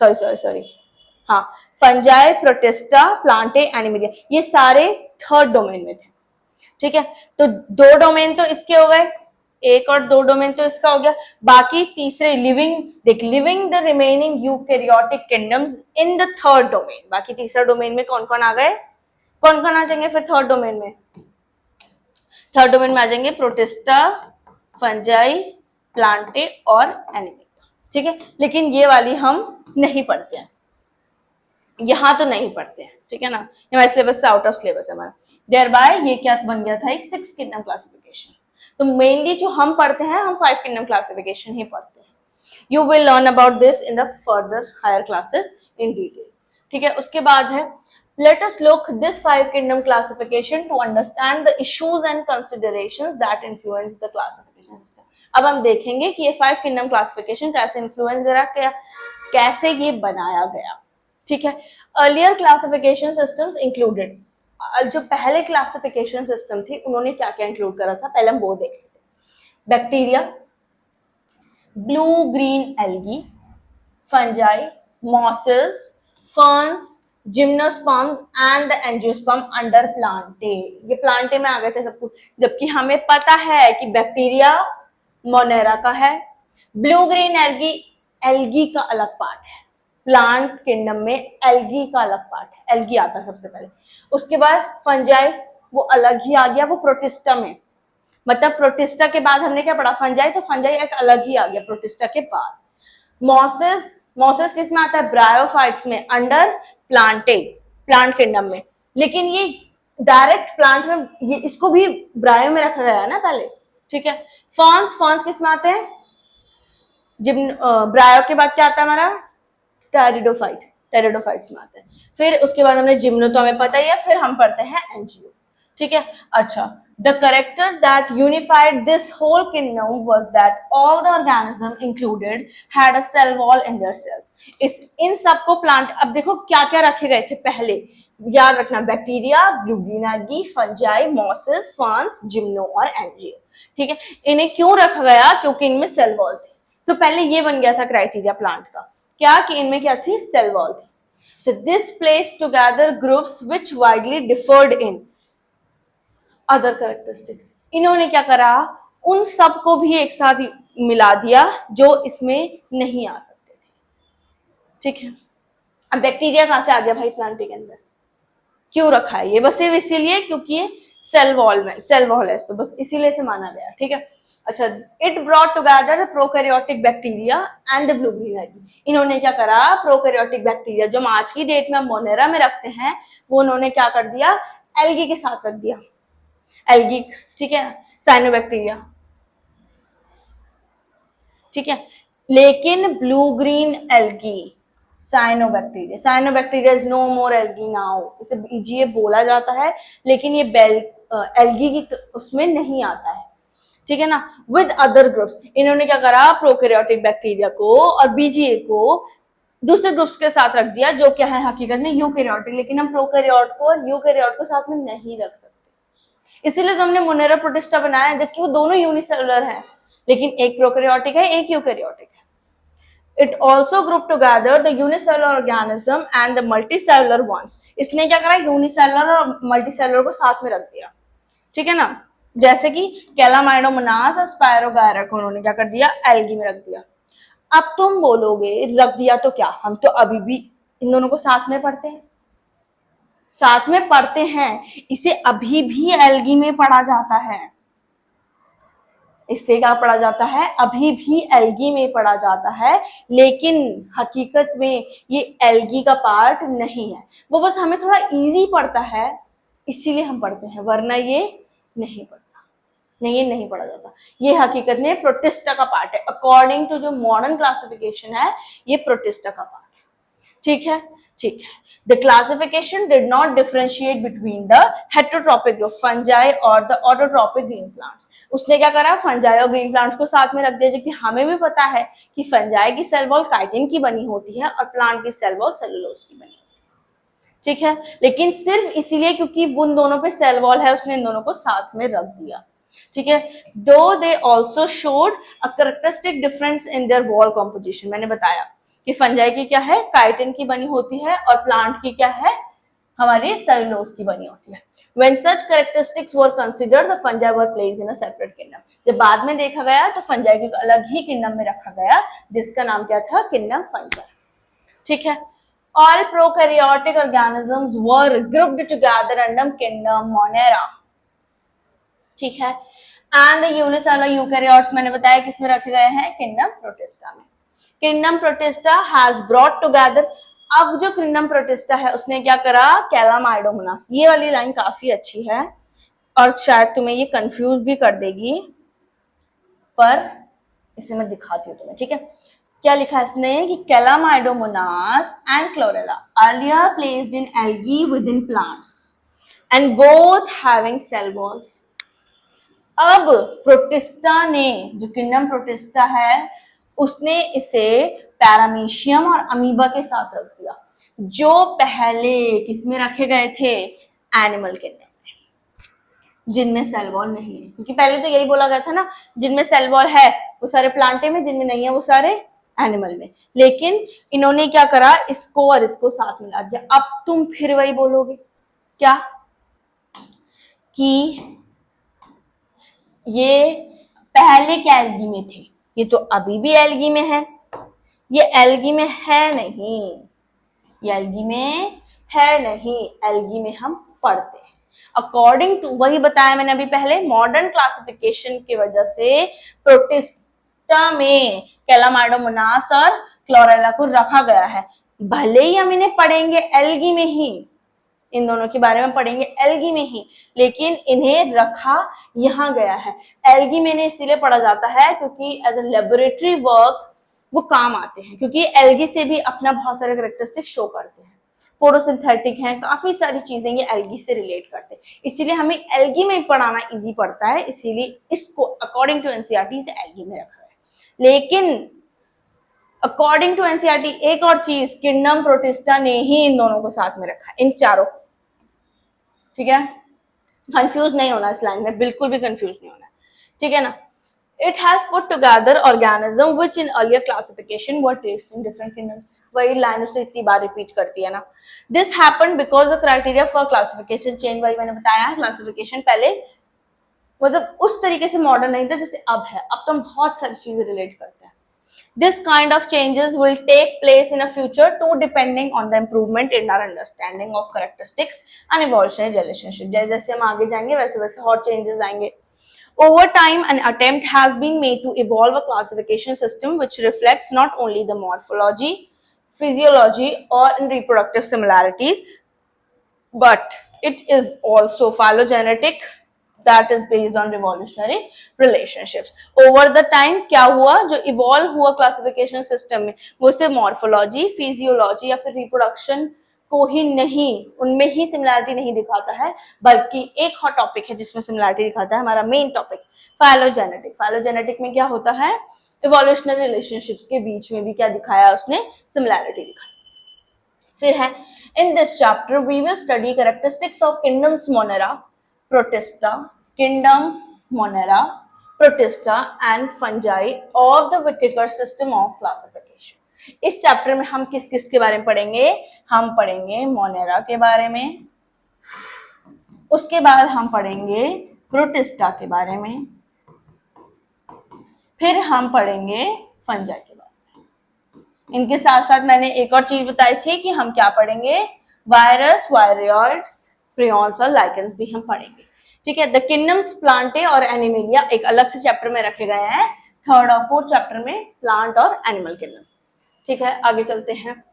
सॉरी हाँ, फंजाई, प्रोटिस्टा, प्लांटे, एनिमेलिया, ये सारे 3rd डोमेन में थे, ठीक है। तो 2 डोमेन तो इसके हो गए, 1 और 2 डोमेन तो इसका हो गया, बाकी तीसरे living the remaining eukaryotic kingdoms in the 3rd domain, बाकी तीसरा डोमेन में कौन कौन आ गए, कौन कौन आ जाएंगे फिर 3rd डोमेन में, 3rd डोमेन में आ जाएंगे प्रोटिस्टा, फंजाई, प्लांटे और एनिमेलिया, ठीक है। लेकिन ये वाली हम नहीं पढ़ते हैं, यहां तो नहीं पढ़ते हैं, ठीक है ना, हमारे सिलेबस से आउट ऑफ सिलेबस है हमारा। देयर बाय ये क्या बन गया था, एक 6 किंगडम क्लासिफिकेशन। तो मेनली जो हम पढ़ते हैं हम 5 किंगडम क्लासिफिकेशन ही पढ़ते हैं. You will learn about this in the further higher classes in detail. ठीक है, उसके बाद है let us look this 5 kingdom classification to understand the issues and considerations that influence the classification system. अब हम देखेंगे कि ये 5 किंगडम क्लासिफिकेशन कैसे इन्फ्लुएंस करा, कैसे ये बनाया गया. ठीक है, अर्लियर क्लासिफिकेशन सिस्टम्स इंक्लूडेड, जो पहले क्लासिफिकेशन सिस्टम थी उन्होंने क्या क्या इंक्लूड करा था, पहले हम वो देख लेते हैं. Bacteria, blue green algae, fungi, mosses, ferns, gymnosperms and the angiosperm under Plantae. ये प्लांटे में आ गए थे सब कुछ, जबकि हमें पता है कि बैक्टीरिया मोनेरा का है, ब्लू ग्रीन एल्गी एल्गी का अलग पार्ट है, प्लांट किंगडम में एल्गी का अलग पार्ट है, एल्गी आता है सबसे पहले. उसके बाद फंजाई वो अलग ही आ गया, वो प्रोटिस्टा में, मतलब प्रोटिस्टा के बाद हमने क्या पढ़ा, फंजाई, तो फंजाई एक अलग ही आ गया प्रोटिस्टा के बाद. मॉसेस, मॉसेस किस में आता है, ब्रायोफाइट्स में, अंडर प्लांटे, प्लांट किंगडम में. लेकिन ये डायरेक्ट प्लांट में, ये इसको भी ब्रायो में रखा गया है ना पहले. ठीक है, फर्न्स, फर्न्स किस में आते हैं, ब्रायो के बाद क्या आता है हमारा, टेरिडोफाइट, टेरिडोफाइट्स में आता है. फिर उसके बाद हमने जिम्नो, तो हमें पता ही है, फिर हम पढ़ते हैं एंजियो. ठीक है, अच्छा, the character that unified this whole kingdom was that all the organism included had a cell wall in their cells. इन सबको प्लांट, अब देखो क्या क्या रखे गए थे पहले, याद रखना, bacteria, blue green algae, fungi, mosses, ferns, gymno और एंजियो. ठीक है, इन्हें क्यों रखा गया, क्योंकि इनमें सेल वॉल थी. तो पहले ये बन गया था क्राइटेरिया प्लांट का, क्या कि इनमें क्या थी, सेल वॉल थी. So this placed together groups which widely differed in other characteristics. इन्होंने क्या करा, उन सबको भी एक साथ मिला दिया जो इसमें नहीं आ सकते थे. ठीक है, अब बैक्टीरिया कहां से आ गया भाई प्लांट के अंदर, क्यों रखा है ये, बस सिर्फ इसीलिए क्योंकि ये सेल वॉल में, सेल वॉल है इस पे, बस इसीलिए से माना गया. ठीक है, अच्छा, it brought together the prokaryotic bacteria and the blue green algae. इन्होंने क्या करा, प्रोकैरियोटिक बैक्टीरिया जो हम आज की डेट में मोनेरा में रखते हैं, वो उन्होंने क्या कर दिया, एल्गी के साथ रख दिया, एल्गी. ठीक है, साइनोबैक्टीरिया. ठीक है, लेकिन blue green algae, cyanobacteria, cyanobacteria is no more algae now, इसे बीजीए बोला जाता है, लेकिन ये एल्गी की उसमें नहीं आता है. ठीक है ना, विद अदर ग्रुप्स. इन्होंने क्या करा, प्रोकैरियोटिक बैक्टीरिया को और बीजीए को दूसरे ग्रुप्स के साथ रख दिया, जो क्या है हकीकत में यूकैरियोटिक, लेकिन हम प्रोकैरियोट को और यूकैरियोट को साथ में नहीं रख सकते. इसीलिए तो हमने मोनेरा प्रोटिस्टा बनाया है, जबकि वो दोनों यूनिसेलुलर हैं, लेकिन एक प्रोकैरियोटिक है, एक यूकैरियोटिक है. It also grouped together the unicellular organism and the multicellular ones. इसने क्या करा, यूनिसेलुलर और मल्टीसेलुलर को साथ में रख दिया. ठीक है ना, जैसे कि कैलामाइडोमोनास और स्पायरोगायरा को उन्होंने क्या कर दिया, एल्गी में रख दिया. अब तुम बोलोगे रख दिया तो क्या, हम तो अभी भी इन दोनों को साथ में पढ़ते हैं, साथ में पढ़ते हैं, इसे अभी भी एल्गी में पढ़ा जाता है. इससे क्या पढ़ा जाता है, अभी भी एल्गी में पढ़ा जाता है, लेकिन हकीकत में ये एल्गी का पार्ट नहीं है. वो बस हमें थोड़ा इजी पड़ता है इसीलिए हम पढ़ते हैं, वरना ये नहीं पढ़ता, नहीं ये नहीं पढ़ा जाता. ये हकीकत में प्रोटिस्टा का पार्ट है. अकॉर्डिंग टू जो मॉडर्न क्लासिफिकेशन है, ये प्रोटिस्टा का पार्ट है. ठीक है, ठीक है. The classification did not differentiate between the heterotrophic group fungi or the autotrophic green plants. उसने क्या करा, फंजाई और ग्रीन प्लांट्स को साथ में रख दिया, जबकि हमें भी पता है कि फंजाई की सेल वॉल काइटिन की बनी होती है और प्लांट की सेल वॉल सेलुलोज की बनी होती है. ठीक है, लेकिन सिर्फ इसीलिए क्योंकि उन दोनों पे सेल वॉल है, उसने इन दोनों को साथ में रख दिया. ठीक है, दो they also showed a characteristic difference in their wall composition. मैंने बताया कि फंजाई की क्या है, काइटिन की बनी होती है, और प्लांट की क्या है, हमारी सेलुलोज की बनी होती है. When such characteristics were considered, the fungi were placed in a separate kingdom. जब बाद में देखा गया तो फंजाई को अलग ही किंगडम में रखा गया, जिसका नाम क्या था, किंगडम फंजाई. ठीक है, all prokaryotic organisms were grouped together under kingdom Monera. ठीक है, and the unicellular eukaryotes मैंने बताया किसमें रखे गए हैं, किंगडम प्रोटिस्टा में. Kingdom protista has brought together. अब जो किंगडम प्रोटिस्टा है उसने क्या करा, कैलामाइडोमोनास. ये वाली लाइन काफी अच्छी है और शायद तुम्हें ये कंफ्यूज भी कर देगी. पर इसे मैं दिखाती हूँ तुम्हें, ठीक है। क्या लिखा है इसने कि chlamydomonas and chlorella earlier placed in algae within plants and both having cell walls. अब प्रोटिस्टा ने, जो किंगडम प्रोटिस्टा है, उसने इसे पैरामीशियम और अमीबा के साथ रख दिया, जो पहले किसमें रखे गए थे, एनिमल किंगडम में, जिनमें सेल वॉल नहीं है। क्योंकि पहले तो यही बोला गया था ना, जिनमें सेल वॉल है वो सारे प्लांटे में, जिनमें नहीं है वो सारे एनिमल में। लेकिन इन्होंने क्या करा, इसको और इसको साथ मिला दिया। अब तुम फिर वही बोलोगे क्या कि ये पहले क्या एल्गी में थे, ये तो अभी भी एल्गी में है। ये एल्गी में है नहीं, ये एल्गी में है नहीं, एल्गी में हम पढ़ते हैं। अकॉर्डिंग टू, वही बताया मैंने अभी पहले, मॉडर्न क्लासिफिकेशन की वजह से प्रोटिस्टा में कैलामाइडोमोनास और क्लोरेला को रखा गया है। भले ही हम इन्हें पढ़ेंगे एल्गी में ही, इन दोनों के बारे में पढ़ेंगे एल्गी में ही, लेकिन इन्हें रखा यहां गया है। एल्गी में इन्हें इसीलिए पढ़ा जाता है क्योंकि एज अ लेबोरेटरी वर्क वो काम आते हैं, क्योंकि एल्गी से भी अपना बहुत सारे कैरेक्टरिस्टिक शो करते हैं, फोटोसिंथेटिक हैं, काफी सारी चीजें ये एल्गी से रिलेट करते हैं। इसीलिए हमें एल्गी में पढ़ाना इजी पड़ता है, इसीलिए इसको अकॉर्डिंग टू एनसीईआरटी से एल्गी में रखा है। लेकिन अकॉर्डिंग टू एनसीईआरटी एक और चीज, किंगडम प्रोटिस्टा ने ही इन दोनों को साथ में रखा है, इन चारों। ठीक है, कंफ्यूज नहीं होना इस लाइन में, बिल्कुल भी कंफ्यूज नहीं होना, ठीक है ना। It has put together organism which in earlier classification were placed in different kingdoms. वही लाइन उसने इतनी बार रिपीट करती है ना। This happened because the criteria for classification change, वही मैंने बताया, क्लासिफिकेशन पहले मतलब उस तरीके से मॉडर्न नहीं था जैसे अब है। अब तो हम बहुत सारी चीजें रिलेट करते हैं। This kind of changes will take place in a future too, depending on the improvement in our understanding of characteristics and evolutionary relationship. जैसे जैसे हम आगे जाएंगे वैसे वैसे और changes आएंगे। Over time, an attempt has been made to evolve a classification system which reflects not only the morphology, physiology, or reproductive similarities, but it is also phylogenetic, that is based on revolutionary relationships. Over the time क्या हुआ, जो evolve हुआ classification system में, वो सिर्फ morphology, physiology या फिर reproduction को ही नहीं, उनमें ही सिमिलैरिटी नहीं दिखाता है, बल्कि एक और टॉपिक है जिसमें सिमिलैरिटी दिखाता है, हमारा मेन टॉपिक फाइलोजेनेटिक। फाइलोजेनेटिक में क्या होता है, इवोल्यूशनरी रिलेशनशिप्स के बीच में भी क्या दिखाया उसने, सिमिलैरिटी दिखाई। फिर है, in this chapter we will study characteristics of kingdoms Monera, Protista, kingdom Monera, Protista and Fungi of the Whittaker system of classification. इस चैप्टर में हम किस किस के बारे में पढ़ेंगे, हम पढ़ेंगे मोनेरा के बारे में, उसके बाद हम पढ़ेंगे प्रोटिस्टा के बारे में, फिर हम पढ़ेंगे फंजाई के बारे में। इनके साथ साथ मैंने एक और चीज बताई थी कि हम क्या पढ़ेंगे, वायरस, वायरियोइड्स, प्रियॉन्स और लाइकेंस भी हम पढ़ेंगे। ठीक है, द किंगडम्स प्लांटे और एनिमलिया एक अलग से चैप्टर में रखे गए हैं, थर्ड और फोर्थ चैप्टर में प्लांट और एनिमल किंगडम। ठीक है, आगे चलते हैं।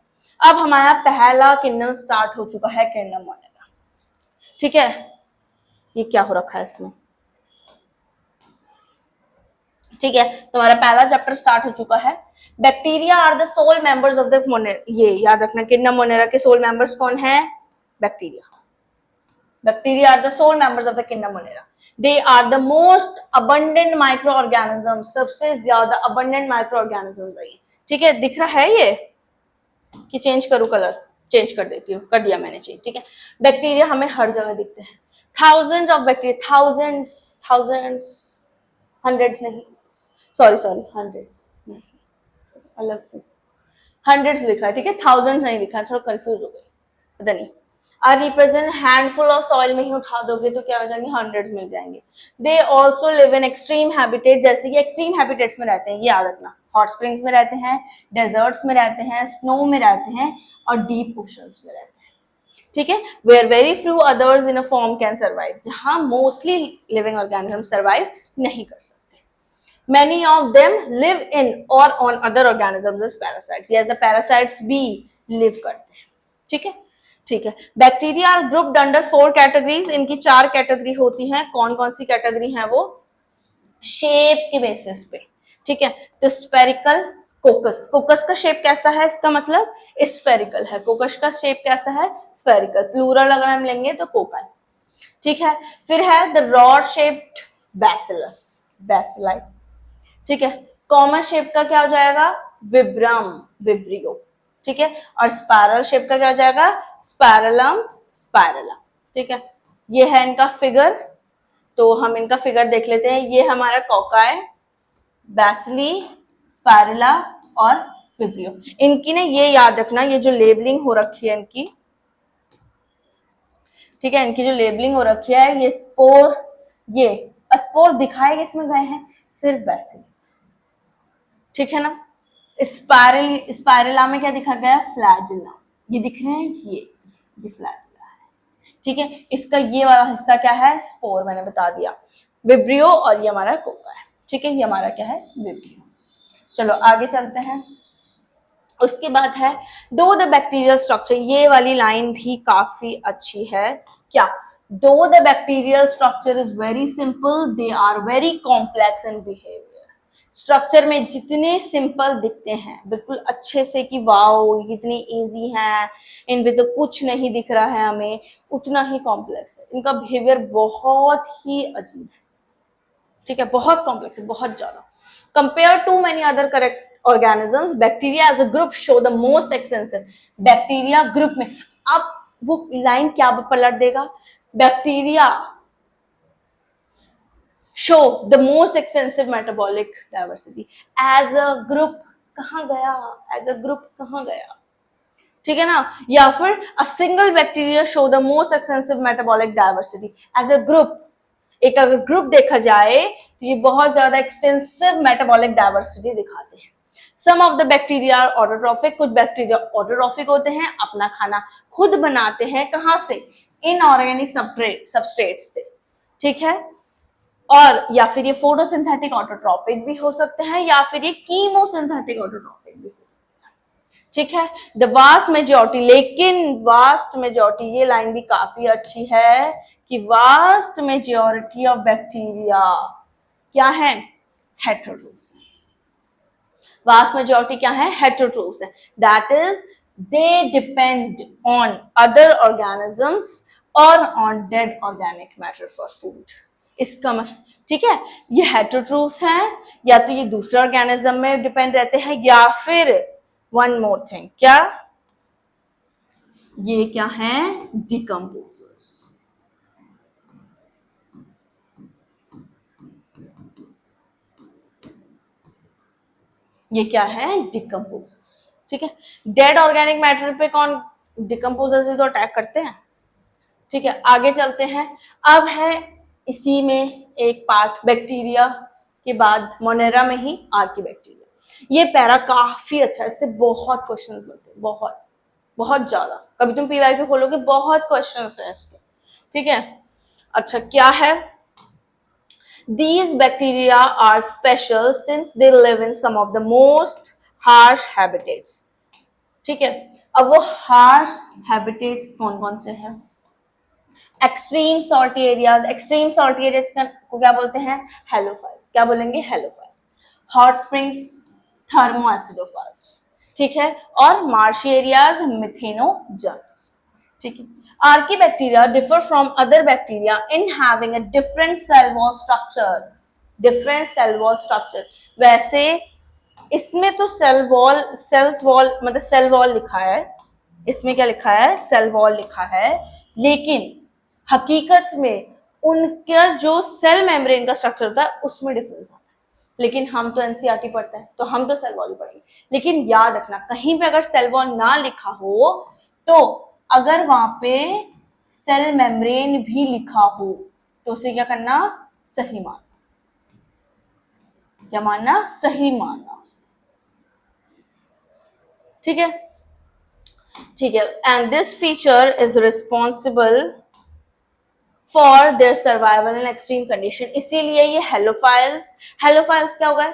अब हमारा पहला किंगडम स्टार्ट हो चुका है, किंगडम मोनेरा। ठीक है, ये क्या हो रखा है इसमें, ठीक है, तो हमारा पहला चैप्टर स्टार्ट हो चुका है। Bacteria are the sole members of the Monera, ये याद रखना, किंगडम मोनेरा के सोल मेंबर्स कौन है, bacteria. Bacteria are the sole members of the kingdom Monera. They are the most abundant microorganisms, सबसे ज्यादा abundant microorganisms है ये। ठीक है, दिख रहा है ये कि चेंज करूं कलर, चेंज कर देती हूँ, कर दिया मैंने चेंज। ठीक है, बैक्टीरिया हमें हर जगह दिखते हैं, thousands of bacteria, thousands, hundreds नहीं, सॉरी हंड्रेड्स नहीं, अलग हंड्रेड्स लिखा है, ठीक है, थाउजेंड नहीं लिखा है, थोड़ा कंफ्यूज हो गई, पता नहीं। आ रिप्रेजेंट हैंडफुल ऑफ सॉइल में ही उठा दोगे तो क्या हो जाएंगे, हंड्रेड्स मिल जाएंगे। They also live in extreme habitat, जैसे कि एक्सट्रीम हैबिटेट्स में रहते हैं, ये याद रखना, हॉट स्प्रिंग्स में रहते हैं, डेजर्ट्स में रहते हैं, स्नो में रहते हैं और डीप ओशंस में रहते हैं। ठीक है, where very few others in a form can survive, जहां मोस्टली लिविंग ऑर्गेनिज्म सर्वाइव नहीं कर सकते। Many of them live in or on other organisms as parasites. Yes, the parasites भी live करते हैं। ठीक है, ठीक है। Bacteria are grouped under 4 categories, इनकी 4 कैटेगरी होती हैं। कौन कौन सी कैटेगरी हैं वो, शेप के बेसिस पे, ठीक है। तो स्फेरिकल कोकस, कोकस का शेप कैसा है, इसका मतलब स्फेरिकल है। कोकस का शेप कैसा है, स्फेरिकल। प्लूरल अगर हम लेंगे तो कोकाई, ठीक है। फिर है the rod shaped bacillus, bacilli, ठीक है। कॉमन शेप का क्या हो जाएगा, विब्रम, विब्रियो, ठीक है। और स्पायरल शेप का क्या हो जाएगा, स्पायरलम, स्पायरला, ठीक है। ये है इनका फिगर, तो हम इनका फिगर देख लेते हैं। ये हमारा कोकाई, बैसिली, स्पायरला और विब्रियो। इनकी ना ये याद रखना, ये जो लेबलिंग हो रखी है इनकी, ठीक है, इनकी जो लेबलिंग हो रखी है, ये स्पोर, ये स्पोर दिखाए किसमें गए हैं, सिर्फ बैसिली, ठीक है ना। स्पायरल, स्पायरला में क्या दिखा गया, फ्लैजिला, ये दिख रहे हैं, ये फ्लैजिला है, ठीक है। इसका ये वाला हिस्सा क्या है, स्पोर, मैंने बता दिया। विब्रियो और ये हमारा कोका है, ठीक है। ये हमारा क्या है, विब्रियो। चलो आगे चलते हैं। उसके बाद है दो द बैक्टीरियल स्ट्रक्चर, ये वाली लाइन भी काफी अच्छी है। क्या, दो the bacterial structure is very simple, they are very complex in behaviour. Structure में जितने सिंपल दिखते हैं बिल्कुल अच्छे से कि वाओ कितनी इजी है, इनमें तो कुछ नहीं दिख रहा है हमें, उतना ही कॉम्प्लेक्स है इनका बिहेवियर, बहुत ही अजीब है, ठीक है, बहुत कॉम्प्लेक्स है, बहुत ज्यादा। Compare to many other correct organisms, bacteria as a group show the most extensive, bacteria group में, अब वो लाइन क्या पलट देगा, bacteria show the most extensive metabolic diversity as a group, कहां गया, एज अ ग्रुप कहां गया, ठीक है ना। या फिर a single bacteria show the most extensive metabolic diversity as a group, एक अगर ग्रुप देखा जाए तो ये बहुत ज्यादा एक्सटेंसिव मेटाबॉलिक डाइवर्सिटी दिखाते हैं। Some of the bacteria autotrophic, कुछ बैक्टीरिया ऑटोट्रॉफिक होते हैं, अपना खाना खुद बनाते हैं, कहां से, इनऑर्गेनिक सबस्ट्रेट से, ठीक है। और या फिर ये फोटोसिंथेटिक ऑटोट्रॉपिक भी हो सकते हैं, या फिर ये कीमोसिंथेटिक ऑटोट्रॉपिक भी हो सकते हैं, ठीक है। द वास्ट मेजॉरिटी, लेकिन वास्ट मेजॉरिटी, ये लाइन भी काफी अच्छी है कि वास्ट मेजॉरिटी ऑफ बैक्टीरिया क्या है, हेटेरोट्रोफ्स है। वास्ट मेजॉरिटी क्या है, हेटेरोट्रोफ्स है। That is they depend on other organisms और on dead organic matter for food. इसका मतलब, ठीक है, ये हेटेरोट्रोफ्स हैं, या तो ये दूसरे ऑर्गेनिज्म में डिपेंड रहते हैं, या फिर वन मोर थिंग, क्या, ये क्या है, डिकम्पोजर्स। ये क्या है, डिकम्पोजर्स, ठीक है। डेड ऑर्गेनिक मैटर पे कौन, डिकम्पोजर्स से तो अटैक करते हैं, ठीक है। आगे चलते हैं। अब है इसी में एक पार्ट बैक्टीरिया के बाद मोनेरा में ही आर्की बैक्टीरिया। ये पैरा काफी अच्छा है, इससे बहुत क्वेश्चंस बनते हैं, बहुत बहुत ज्यादा। कभी तुम पीवाईक्यू खोलोगे बहुत क्वेश्चंस हैं इसके, ठीक है। अच्छा क्या है, these bacteria are special since they live in some of the most harsh habitats, ठीक है। अब वो हार्श हैबिटेट्स कौन कौन से हैं, extreme salty areas, extreme salty areas को क्या बोलते हैं, हेलोफाइल्स, क्या बोलेंगे, halophiles. Hot springs, thermoacidophiles, ठीक है। और मार्शी एरियाज, मिथेनोजन्स, ठीक है। Archaebacteria differ from other bacteria in having a different cell wall structure, different cell wall structure. वैसे इसमें तो सेल वॉल, सेल्स वॉल मतलब सेल वॉल लिखा है, इसमें क्या लिखा है, सेल वॉल लिखा है, लेकिन हकीकत में उनका जो सेल मेम्ब्रेन का स्ट्रक्चर होता है उसमें डिफरेंस आता है। लेकिन हम तो एनसीईआरटी पढ़ते हैं तो हम तो सेल वॉल ही पढ़ेंगे, लेकिन याद रखना कहीं पे अगर सेल वॉल ना लिखा हो तो अगर वहां पे सेल मेम्ब्रेन भी लिखा हो तो उसे क्या करना, सही मानना, क्या मानना, सही मानना उसे, ठीक है, ठीक है। And this feature is responsible for their survival in extreme condition, इसीलिए ये हेलोफाइल्स, हेलोफाइल्स क्या होगा,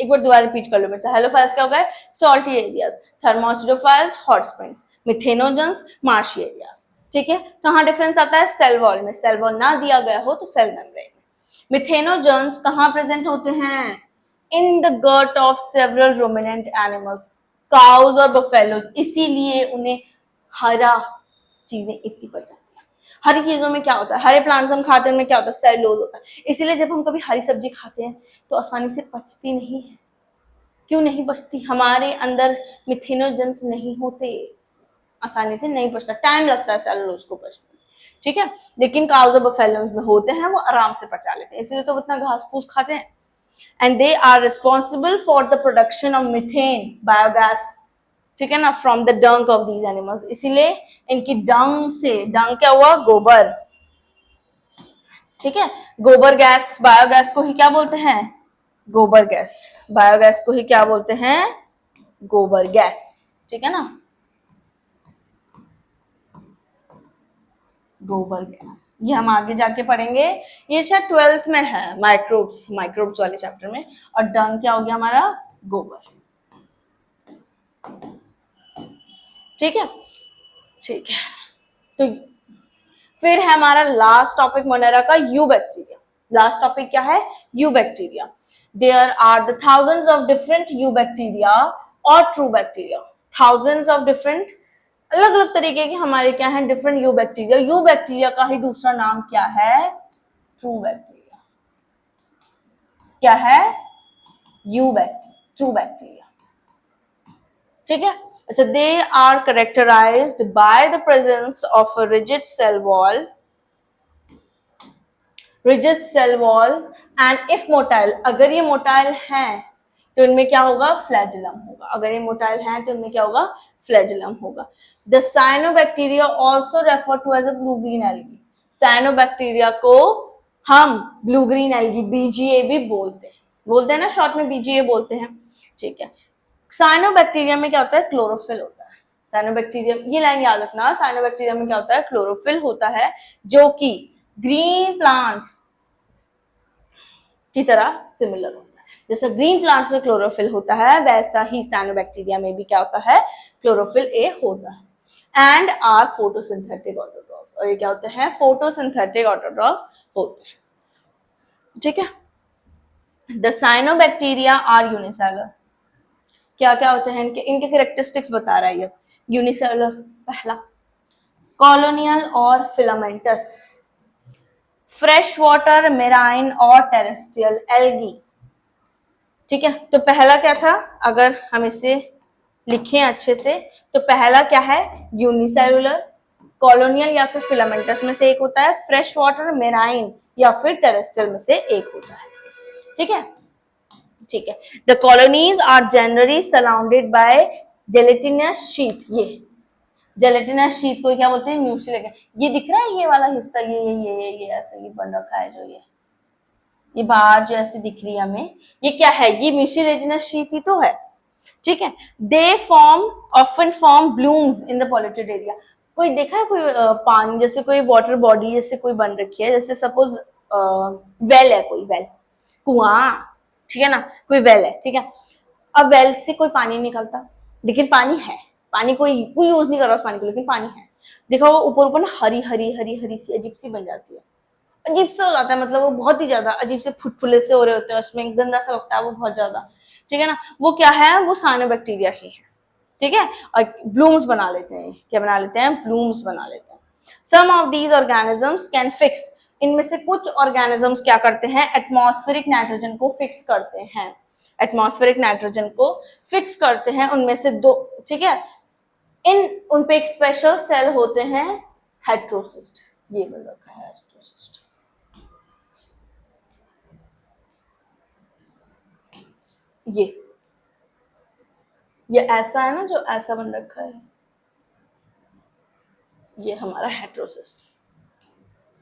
एक बार दोबारा रिपीट कर लो मेरे से, हेलोफाइल्स क्या होगा, salty areas, thermoacidophiles, hot springs, methanogens, marshy areas, ठीक है। कहाँ डिफरेंस आता है, सेल वॉल में, सेल वॉल ना दिया गया हो तो सेल मेम्ब्रेन में, मिथेनोजन्स कहाँ प्रेजेंट होते हैं? In the gut of several ruminant animals, cows और बफेलोज, इसीलिए उन्हें हरा चीजें इतनी पच जाती है। हरी चीजों में क्या होता है, हरे प्लांट्स हम खाते हैं उनमें क्या होता है, सेलुलोज होता है, इसीलिए जब हम कभी हरी सब्जी खाते हैं तो आसानी से पचती नहीं है। क्यों नहीं पचती? हमारे अंदर मिथेनोजन्स नहीं होते, आसानी से नहीं पचता, टाइम लगता है सेलुलोज को पचने में, ठीक है। लेकिन काउज और बफेलोज में होते हैं, वो आराम से पचा लेते हैं, इसलिए तो इतना घास फूस खाते हैं। And they are responsible for the production of methane biogas, ठीक है ना, from the dung of these animals, इसीलिए इनकी डंक से, डंक क्या हुआ, गोबर, ठीक है, गोबर गैस, बायोगैस को ही क्या बोलते हैं, गोबर गैस, बायोगैस को ही क्या बोलते हैं, गोबर गैस, ठीक है ना, गोबर गैस। ये हम आगे जाके पढ़ेंगे, ये शायद 12th में है, माइक्रोब्स, माइक्रोब्स वाले चैप्टर में। और डंक क्या हो गया हमारा, गोबर, ठीक है, ठीक है। तो फिर है हमारा लास्ट टॉपिक मोनेरा का, यू बैक्टीरिया। लास्ट टॉपिक क्या है, eubacteria. There are the thousands of different eubacteria और true bacteria, thousands of different, अलग अलग तरीके के हमारे क्या है, different eubacteria. Eubacteria का ही दूसरा नाम क्या है, ट्रू बैक्टीरिया। क्या है, यू बैक्टीरिया, ट्रू बैक्टीरिया, ठीक है। अच्छा, they are characterized by the presence of a rigid cell wall, rigid cell wall and if motile, अगर ये मोटाइल है तो इनमें क्या होगा, फ्लैजिलम होगा, अगर ये मोटाइल है तो इनमें क्या होगा, फ्लैजिलम होगा। The cyanobacteria also refer to as a blue green algae, cyanobacteria को हम ब्लू ग्रीन एल्गी, बीजीए भी बोलते हैं ना, शॉर्ट में बीजीए बोलते हैं, ठीक है। साइनोबैक्टीरिया में क्या होता है, क्लोरोफिल होता है, साइनोबैक्टीरिया, ये लाइन याद रखना, साइनोबैक्टीरिया में क्या होता है, क्लोरोफिल होता है, जो कि ग्रीन प्लांट्स की तरह सिमिलर होता है। जैसा ग्रीन प्लांट्स में क्लोरोफिल होता है, वैसा ही साइनोबैक्टीरिया में भी क्या होता है, क्लोरोफिल ए होता है। एंड आर फोटोसिंथेटिक ऑटोट्रॉफ्स, और ये क्या होते हैं, फोटोसिंथेटिक ऑटोट्रॉफ्स होते हैं, ठीक है। द साइनोबैक्टीरिया आर यूनिसेलुलर, क्या क्या होते हैं इनके, इनके कैरेक्टरिस्टिक्स बता रहा है ये। यूनिसेलुलर पहला, कॉलोनियल और फिलामेंटस, फ्रेश वाटर, मेराइन और टेरेस्ट्रियल एल्गी, ठीक है। तो पहला क्या था, अगर हम इसे लिखें अच्छे से, तो पहला क्या है, यूनिसेलुलर, कॉलोनियल या फिर फिलामेंटस में से एक होता है, फ्रेश वाटर, मेराइन या फिर टेरेस्ट्रियल में से एक होता है, ठीक है, ठीक है। The colonies are generally surrounded by gelatinous sheath, ये जेलेटिनस शीट को क्या बोलते हैं, म्यूसिलेज, ये दिख रहा है ये वाला हिस्सा, ये ऐसे ये बन रखा है, जो ये बाहर जो ऐसे दिख रही है हमें, ये क्या है, ये म्यूसिलेजिनस शीट ही तो है, ठीक है। They form, often form blooms in the polluted area, कोई देखा है, कोई पानी जैसे कोई वाटर बॉडी जैसे कोई बन रखी है, जैसे सपोज वेल है, कोई वेल, कुआं, ठीक है ना, कोई वेल है, ठीक है। अब वेल से कोई पानी निकलता, लेकिन पानी है, पानी कोई कोई यूज नहीं कर रहा उस पानी को, लेकिन पानी है, देखा वो ऊपर ऊपर ना हरी हरी हरी हरी सी अजीब सी बन जाती है, अजीब सा हो जाता है, मतलब वो बहुत ही ज्यादा अजीब से फुटफुले से हो रहे होते हैं, उसमें गंदा सा लगता है वो बहुत ज्यादा, ठीक है ना, वो क्या है, वो साइनोबैक्टीरिया ही है, ठीक है। और ब्लूम्स बना लेते हैं, क्या बना लेते हैं, ब्लूम्स बना लेते हैं। Some of these organisms can fix, इनमें से कुछ ऑर्गेनिजम्स क्या करते हैं, एटमॉस्फेरिक नाइट्रोजन को फिक्स करते हैं, एटमॉस्फेरिक नाइट्रोजन को फिक्स करते हैं, उनमें से दो, ठीक है। उन पे एक स्पेशल सेल होते हैं, हेट्रोसिस्ट, ये बोल रखा है हेट्रोसिस्ट, ये ऐसा है ना, जो ऐसा बन रखा है, ये हमारा हेट्रोसिस्ट,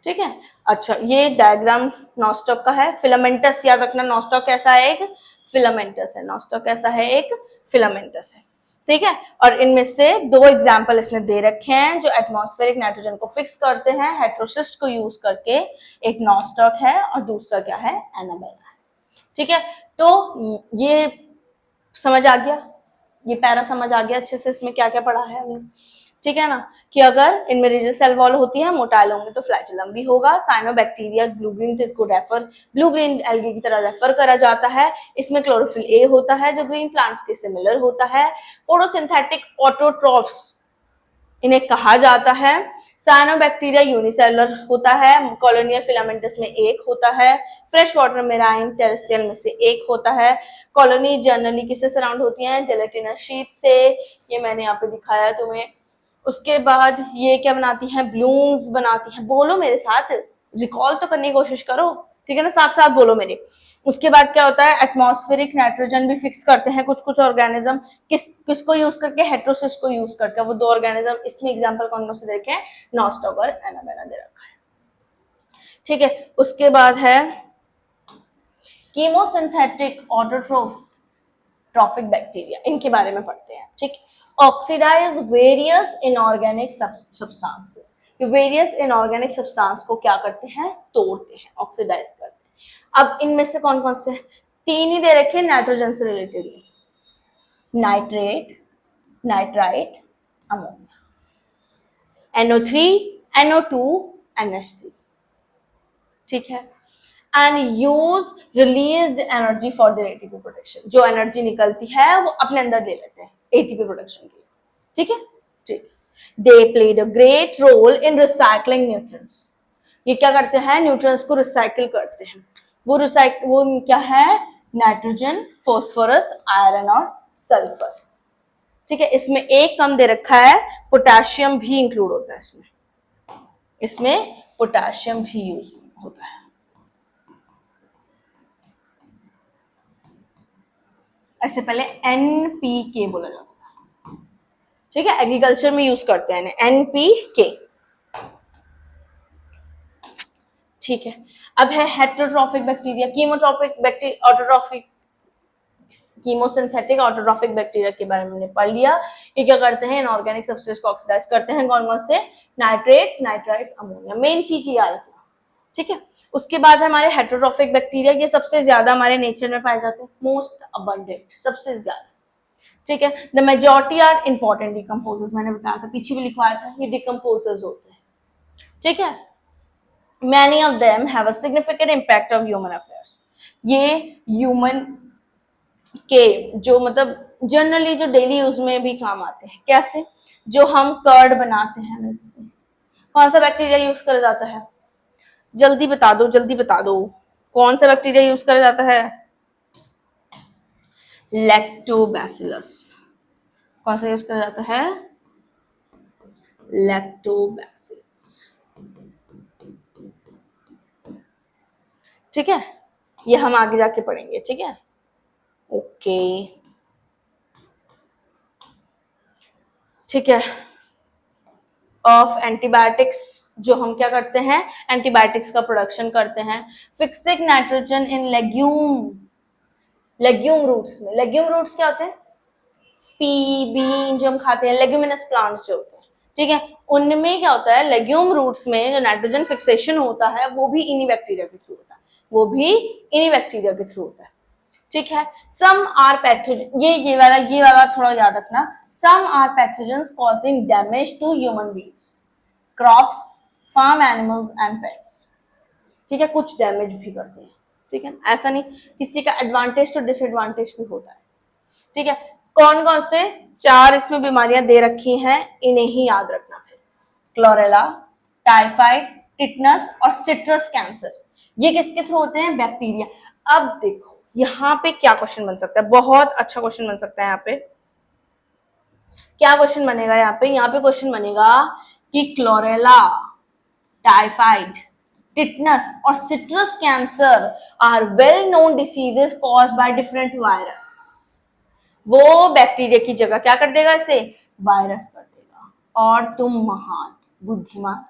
ठीक है। अच्छा, ये डायग्राम नॉस्टॉक का है, फिलामेंटस याद रखना, नॉस्टॉक कैसा है, एक फिलामेंटस है, नॉस्टॉक कैसा है, एक फिलामेंटस है, ठीक है। और इनमें से दो एग्जाम्पल इसने दे रखे हैं जो एटमॉस्फेरिक नाइट्रोजन को फिक्स करते हैं हेट्रोसिस्ट को यूज करके, एक नॉस्टॉक है और दूसरा क्या है, एनाबेला है, ठीक है। तो ये समझ आ गया, ये पैरा समझ आ गया अच्छे से, इसमें क्या क्या पढ़ा है हमने, ठीक है ना, कि अगर इनमें रिजिड सेल वॉल होती है, मोटाइल होंगे तो फ्लैजेलम भी होगा। साइनोबैक्टीरिया ब्लू ग्रीन को रेफर, ब्लू ग्रीन एल्गी की तरह रेफर करा जाता है। इसमें क्लोरोफिल ए होता है जो ग्रीन प्लांट्स के सिमिलर होता है। फोटोसिंथेटिक ऑटोट्रॉफ्स इन्हें कहा जाता है। साइनोबैक्टीरिया यूनिसेलुलर होता है, कॉलोनियल फिलामेंटस में एक होता है, फ्रेश वाटर मेराइन टेरेस्ट्रियल में से एक होता है। कॉलोनी जनरली किससे सराउंड होती हैं, जेलेटिनस शीट से, ये मैंने यहाँ पे दिखाया तुम्हें। उसके बाद ये क्या बनाती हैं, ब्लूम्स बनाती हैं। बोलो मेरे साथ, रिकॉल तो करने की कोशिश करो, ठीक है ना, साथ साथ बोलो मेरे। उसके बाद क्या होता है, एटमॉस्फेरिक नाइट्रोजन भी फिक्स करते हैं कुछ कुछ ऑर्गेनिज्म। किसको यूज करके, हेट्रोसिस को यूज करके। वो दो ऑर्गेनिज्म, इसमें एग्जांपल कौन कौन से देखे हैं, नॉस्टॉक और एनाबेना दे रखा है, ठीक है। उसके बाद है कीमोसिंथेटिक ऑटोट्रोफ्स, ट्रॉफिक बैक्टीरिया, इनके बारे में पढ़ते हैं, ठीक। Oxidize various inorganic substances, various inorganic substance को क्या करते हैं, तोड़ते हैं, ऑक्सीडाइज करते हैं। अब इनमें से कौन कौन से, तीन ही दे रखे हैं नाइट्रोजन से related, nitrate, nitrite, ammonia, NO3, NO2, NH3, ठीक है। And use released energy for their ATP production, जो एनर्जी निकलती है वो अपने अंदर ले लेते हैं एटीपी प्रोडक्शन के लिए, ठीक है, ठीक। They played a great role in recycling nutrients, ये क्या करते हैं, न्यूट्रिएंट्स को रिसाइकिल करते हैं। वो क्या है, नाइट्रोजन, फास्फोरस, आयरन और सल्फर, ठीक है। इसमें एक कम दे रखा है, पोटेशियम भी इंक्लूड होता है इसमें, इसमें पोटेशियम भी यूज होता है। ऐसे पहले NPK बोला जाता था, ठीक है, एग्रीकल्चर में यूज करते हैं NPK, ठीक है। अब है heterotrophic bacteria, chemotrophic bacteria, autotrophic, chemosynthetic autotrophic bacteria के बारे में हमने पढ़ लिया। ये क्या करते हैं, इनऑर्गेनिक सब्सटेंस को ऑक्सीडाइज करते हैं, कौन कौन से, नाइट्रेट्स, नाइट्राइट्स, अमोनिया, मेन चीज याद रखना, ठीक है। उसके बाद है हमारे हेटेरोट्रॉफिक बैक्टीरिया, ये सबसे ज्यादा हमारे नेचर में पाए जाते हैं, मोस्ट अबंडेंट, सबसे ज्यादा, ठीक है। The majority are important decomposers, मैंने बताया था, पीछे भी लिखवाया था, ये डिकम्पोजर्स होते हैं, ठीक है। Many of them have a significant impact of human affairs, ये ह्यूमन के जो मतलब जनरली जो डेली यूज में भी काम आते हैं, कैसे, जो हम कर्ड बनाते हैं मिल्क से, कौन सा बैक्टीरिया यूज करा जाता है, जल्दी बता दो, जल्दी बता दो, कौन सा बैक्टीरिया यूज करा जाता है, लैक्टोबैसिलस, कौन सा यूज करा जाता है, लैक्टोबैसिलस, ठीक है। ये हम आगे जाके पढ़ेंगे, ठीक है, ओके, ठीक है। ऑफ एंटीबायोटिक्स, जो हम क्या करते हैं, एंटीबायोटिक्स का प्रोडक्शन करते हैं। Fixing nitrogen in legume, legume roots में, लेग्यूम रूट्स क्या होते हैं, पी बीन जो हम खाते हैं, लेग्यूमिनस प्लांट्स जो होते हैं, ठीक है, उनमें क्या होता है, लेग्यूम रूट्स में जो नाइट्रोजन फिक्सेशन होता है वो भी इन्हीं बैक्टीरिया के थ्रू होता है, वो भी इन्हीं बैक्टीरिया के थ्रू होता है, ठीक है। सम आर पैथोजन, ये वाला थोड़ा याद रखना, some are pathogens causing damage to human beings, crops, farm animals and pets, ठीक है, कुछ डैमेज भी करते हैं, ठीक है, ऐसा नहीं, किसी का एडवांटेज तो डिसएडवांटेज भी होता है, ठीक है। कौन कौन से चार इसमें बीमारियां दे रखी हैं, इन्हें ही याद रखना फिर, क्लोरेला, टाइफाइड, टिटनस और सिट्रस कैंसर, ये किसके थ्रू होते हैं, बैक्टीरिया। अब देखो यहाँ पे क्या क्वेश्चन बन सकता है, बहुत अच्छा क्वेश्चन बन सकता है। यहाँ पे क्या क्वेश्चन बनेगा, यहाँ पे क्वेश्चन बनेगा कि क्लोरेला, टाइफाइड, टिटनस और citrus cancer are well known diseases caused by different virus, वो बैक्टीरिया की जगह क्या कर देगा, इसे वायरस कर देगा। और तुम महान, बुद्धिमान,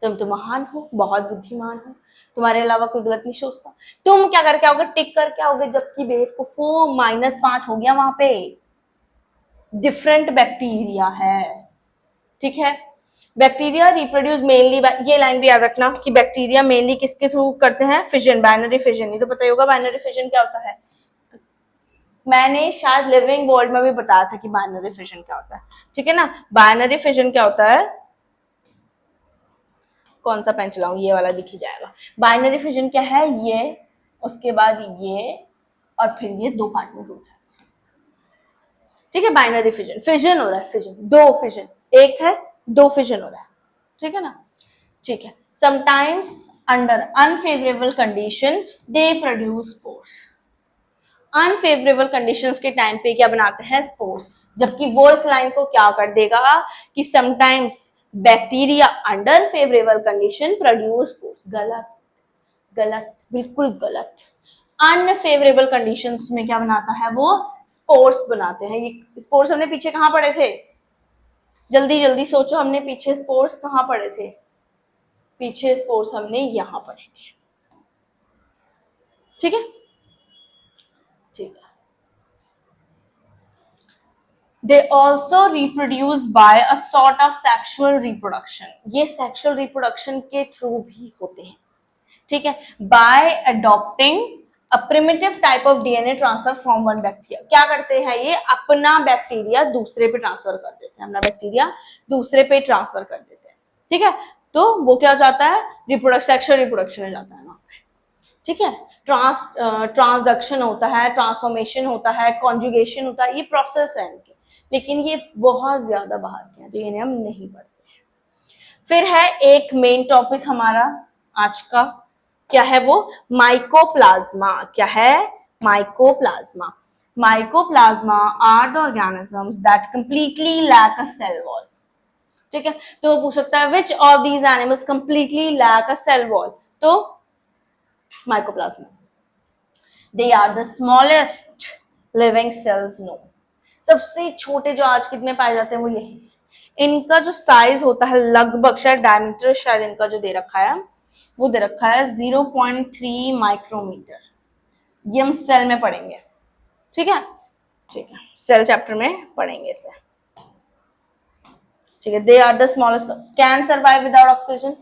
तुम तो महान हो, बहुत बुद्धिमान हो, तुम्हारे अलावा कोई गलत नहीं सोचता, तुम क्या करके आओगे, टिक करके आओगे, जबकि बेवकूफो -5 हो गया, वहां पे डिफरेंट बैक्टीरिया है, ठीक है। बैक्टीरिया रिप्रोड्यूस मेनली, ये लाइन भी याद रखना कि बैक्टीरिया मेनली किसके थ्रू करते हैं, फिजन, बाइनरी फिजन, ये तो पता ही होगा बाइनरी फिजन क्या होता है, मैंने शायद लिविंग वर्ल्ड में भी बताया था कि बाइनरी फिजन क्या होता है, ठीक है ना। बाइनरी फिजन क्या होता है, कौन सा पेन चलाऊं, ये वाला दिख ही जाएगा। बाइनरी फिजन क्या है, ये उसके बाद ये और फिर ये दो पार्ट में टूट जाता है, ठीक है। बाइनरी फिजन, फिजन हो रहा है, फिजन दो, फिजन एक है, दो फिजन हो रहा है, ठीक है ना, ठीक है। Sometimes under unfavourable condition they produce spores. Unfavourable conditions के टाइम पे क्या बनाते हैं, स्पोर्स। जबकि वो इस लाइन को क्या कर देगा कि sometimes bacteria under favourable condition produce spores. गलत, गलत, बिल्कुल गलत। अनफेवरेबल कंडीशंस में क्या बनाता है वो, स्पोर्स बनाते हैं। ये स्पोर्स हमने पीछे कहां पढ़े थे, जल्दी जल्दी सोचो, हमने पीछे स्पोर्स कहां पढ़े थे, पीछे स्पोर्स हमने यहां पढ़े थे, ठीक है, ठीक है। They also reproduce by a sort of sexual reproduction. ये sexual reproduction के थ्रू भी होते हैं, ठीक है। By adopting a primitive type of DNA transfer from one bacteria. क्या करते हैं ये, अपना बैक्टीरिया दूसरे पे ट्रांसफर कर देते हैं, अपना बैक्टीरिया दूसरे पे ट्रांसफर कर देते हैं, ठीक है। तो वो क्या हो जाता है, रिप्रोडक्शन, सेक्सुअल रिप्रोडक्शन हो जाता है वहां पे, ठीक है। ट्रांसडक्शन होता है, ट्रांसफॉर्मेशन होता है, कॉन्जुगेशन होता है, ये प्रोसेस है इनके, लेकिन ये बहुत ज्यादा बाहर के हैं तो इन्हें हम नहीं पढ़ते। फिर है एक मेन टॉपिक हमारा आज का, क्या है वो, माइकोप्लाज्मा। क्या है, mycoplasma. Mycoplasma are the organisms that completely lack a cell wall, ठीक है। तो वो पूछ सकता है which of these animals completely lack a cell wall, तो mycoplasma. They are the smallest living cells known. सबसे छोटे जो आज कितने पाए जाते हैं वो यही। इनका जो साइज होता है लगभग, शायद डायमीटर शायद इनका जो दे रखा है वो दे रखा है 0.3 माइक्रोमीटर। ये हम सेल में पढ़ेंगे, ठीक है, ठीक है, सेल चैप्टर में पढ़ेंगे इसे, ठीक है। They are the smallest, can survive without oxygen.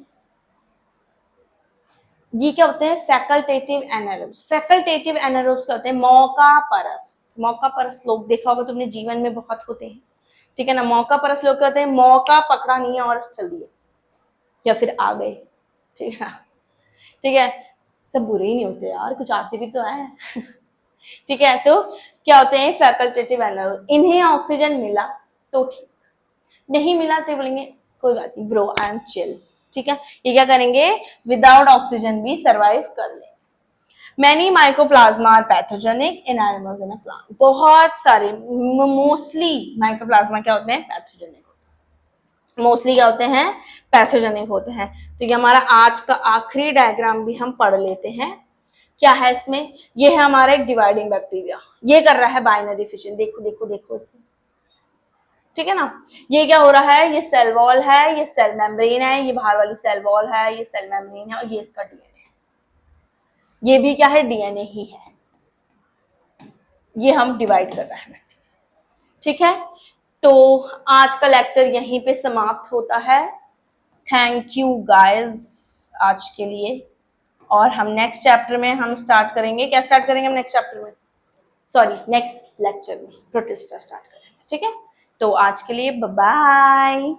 ये क्या होते हैं, फैकल्टेटिव एनारोब्स। फैकल्टेटिव एनारोब्स क्या होते हैं, मौका परस्त। मौका परस्त लोग देखा होगा तुमने, जीवन में बहुत होते हैं, ठीक है ना। मौका परस्त लोग क्या होते हैं, मौका पकड़ा नहीं है और चल दिए या फिर आ गए, ठीक है, ठीक है। सब बुरे ही नहीं होते यार, कुछ आते भी तो है ठीक है। तो क्या होते हैं फैकल्टेटिव एनारोब, इन्हें ऑक्सीजन मिला तो ठीक, नहीं मिला तो बोलेंगे कोई बात नहीं ब्रो, आई एम चिल, ठीक है। ये क्या करेंगे, विदाउट ऑक्सीजन भी सरवाइव कर लेंगे। Many mycoplasma are pathogenic in animals in a plant. बहुत सारे, मोस्टली माइकोप्लाज्मा क्या होते हैं, पैथोजेनिक, मोस्टली क्या होते हैं, पैथोजेनिक होते हैं। तो ये हमारा आज का आखिरी डायग्राम भी हम पढ़ लेते हैं। क्या है इसमें, ये है हमारा एक डिवाइडिंग बैक्टीरिया, ये कर रहा है बाइनरी फिशन, देखो देखो देखो इसे, ठीक है ना। ये क्या हो रहा है, ये सेल वॉल है, ये सेल मेम्ब्रेन है, ये बाहर वाली सेल वॉल है, ये सेल मेम्ब्रेन है और ये इसका डीएनए, ये भी क्या है, डीएनए ही है। ये हम डिवाइड कर रहे हैं, ठीक है। तो आज का लेक्चर यहीं पे समाप्त होता है। थैंक यू गाइस आज के लिए। और हम नेक्स्ट चैप्टर में हम स्टार्ट करेंगे, क्या स्टार्ट करेंगे हम नेक्स्ट चैप्टर में, सॉरी नेक्स्ट लेक्चर में प्रोटिस्टा स्टार्ट करेंगे, ठीक है। तो आज के लिए बाय बाय।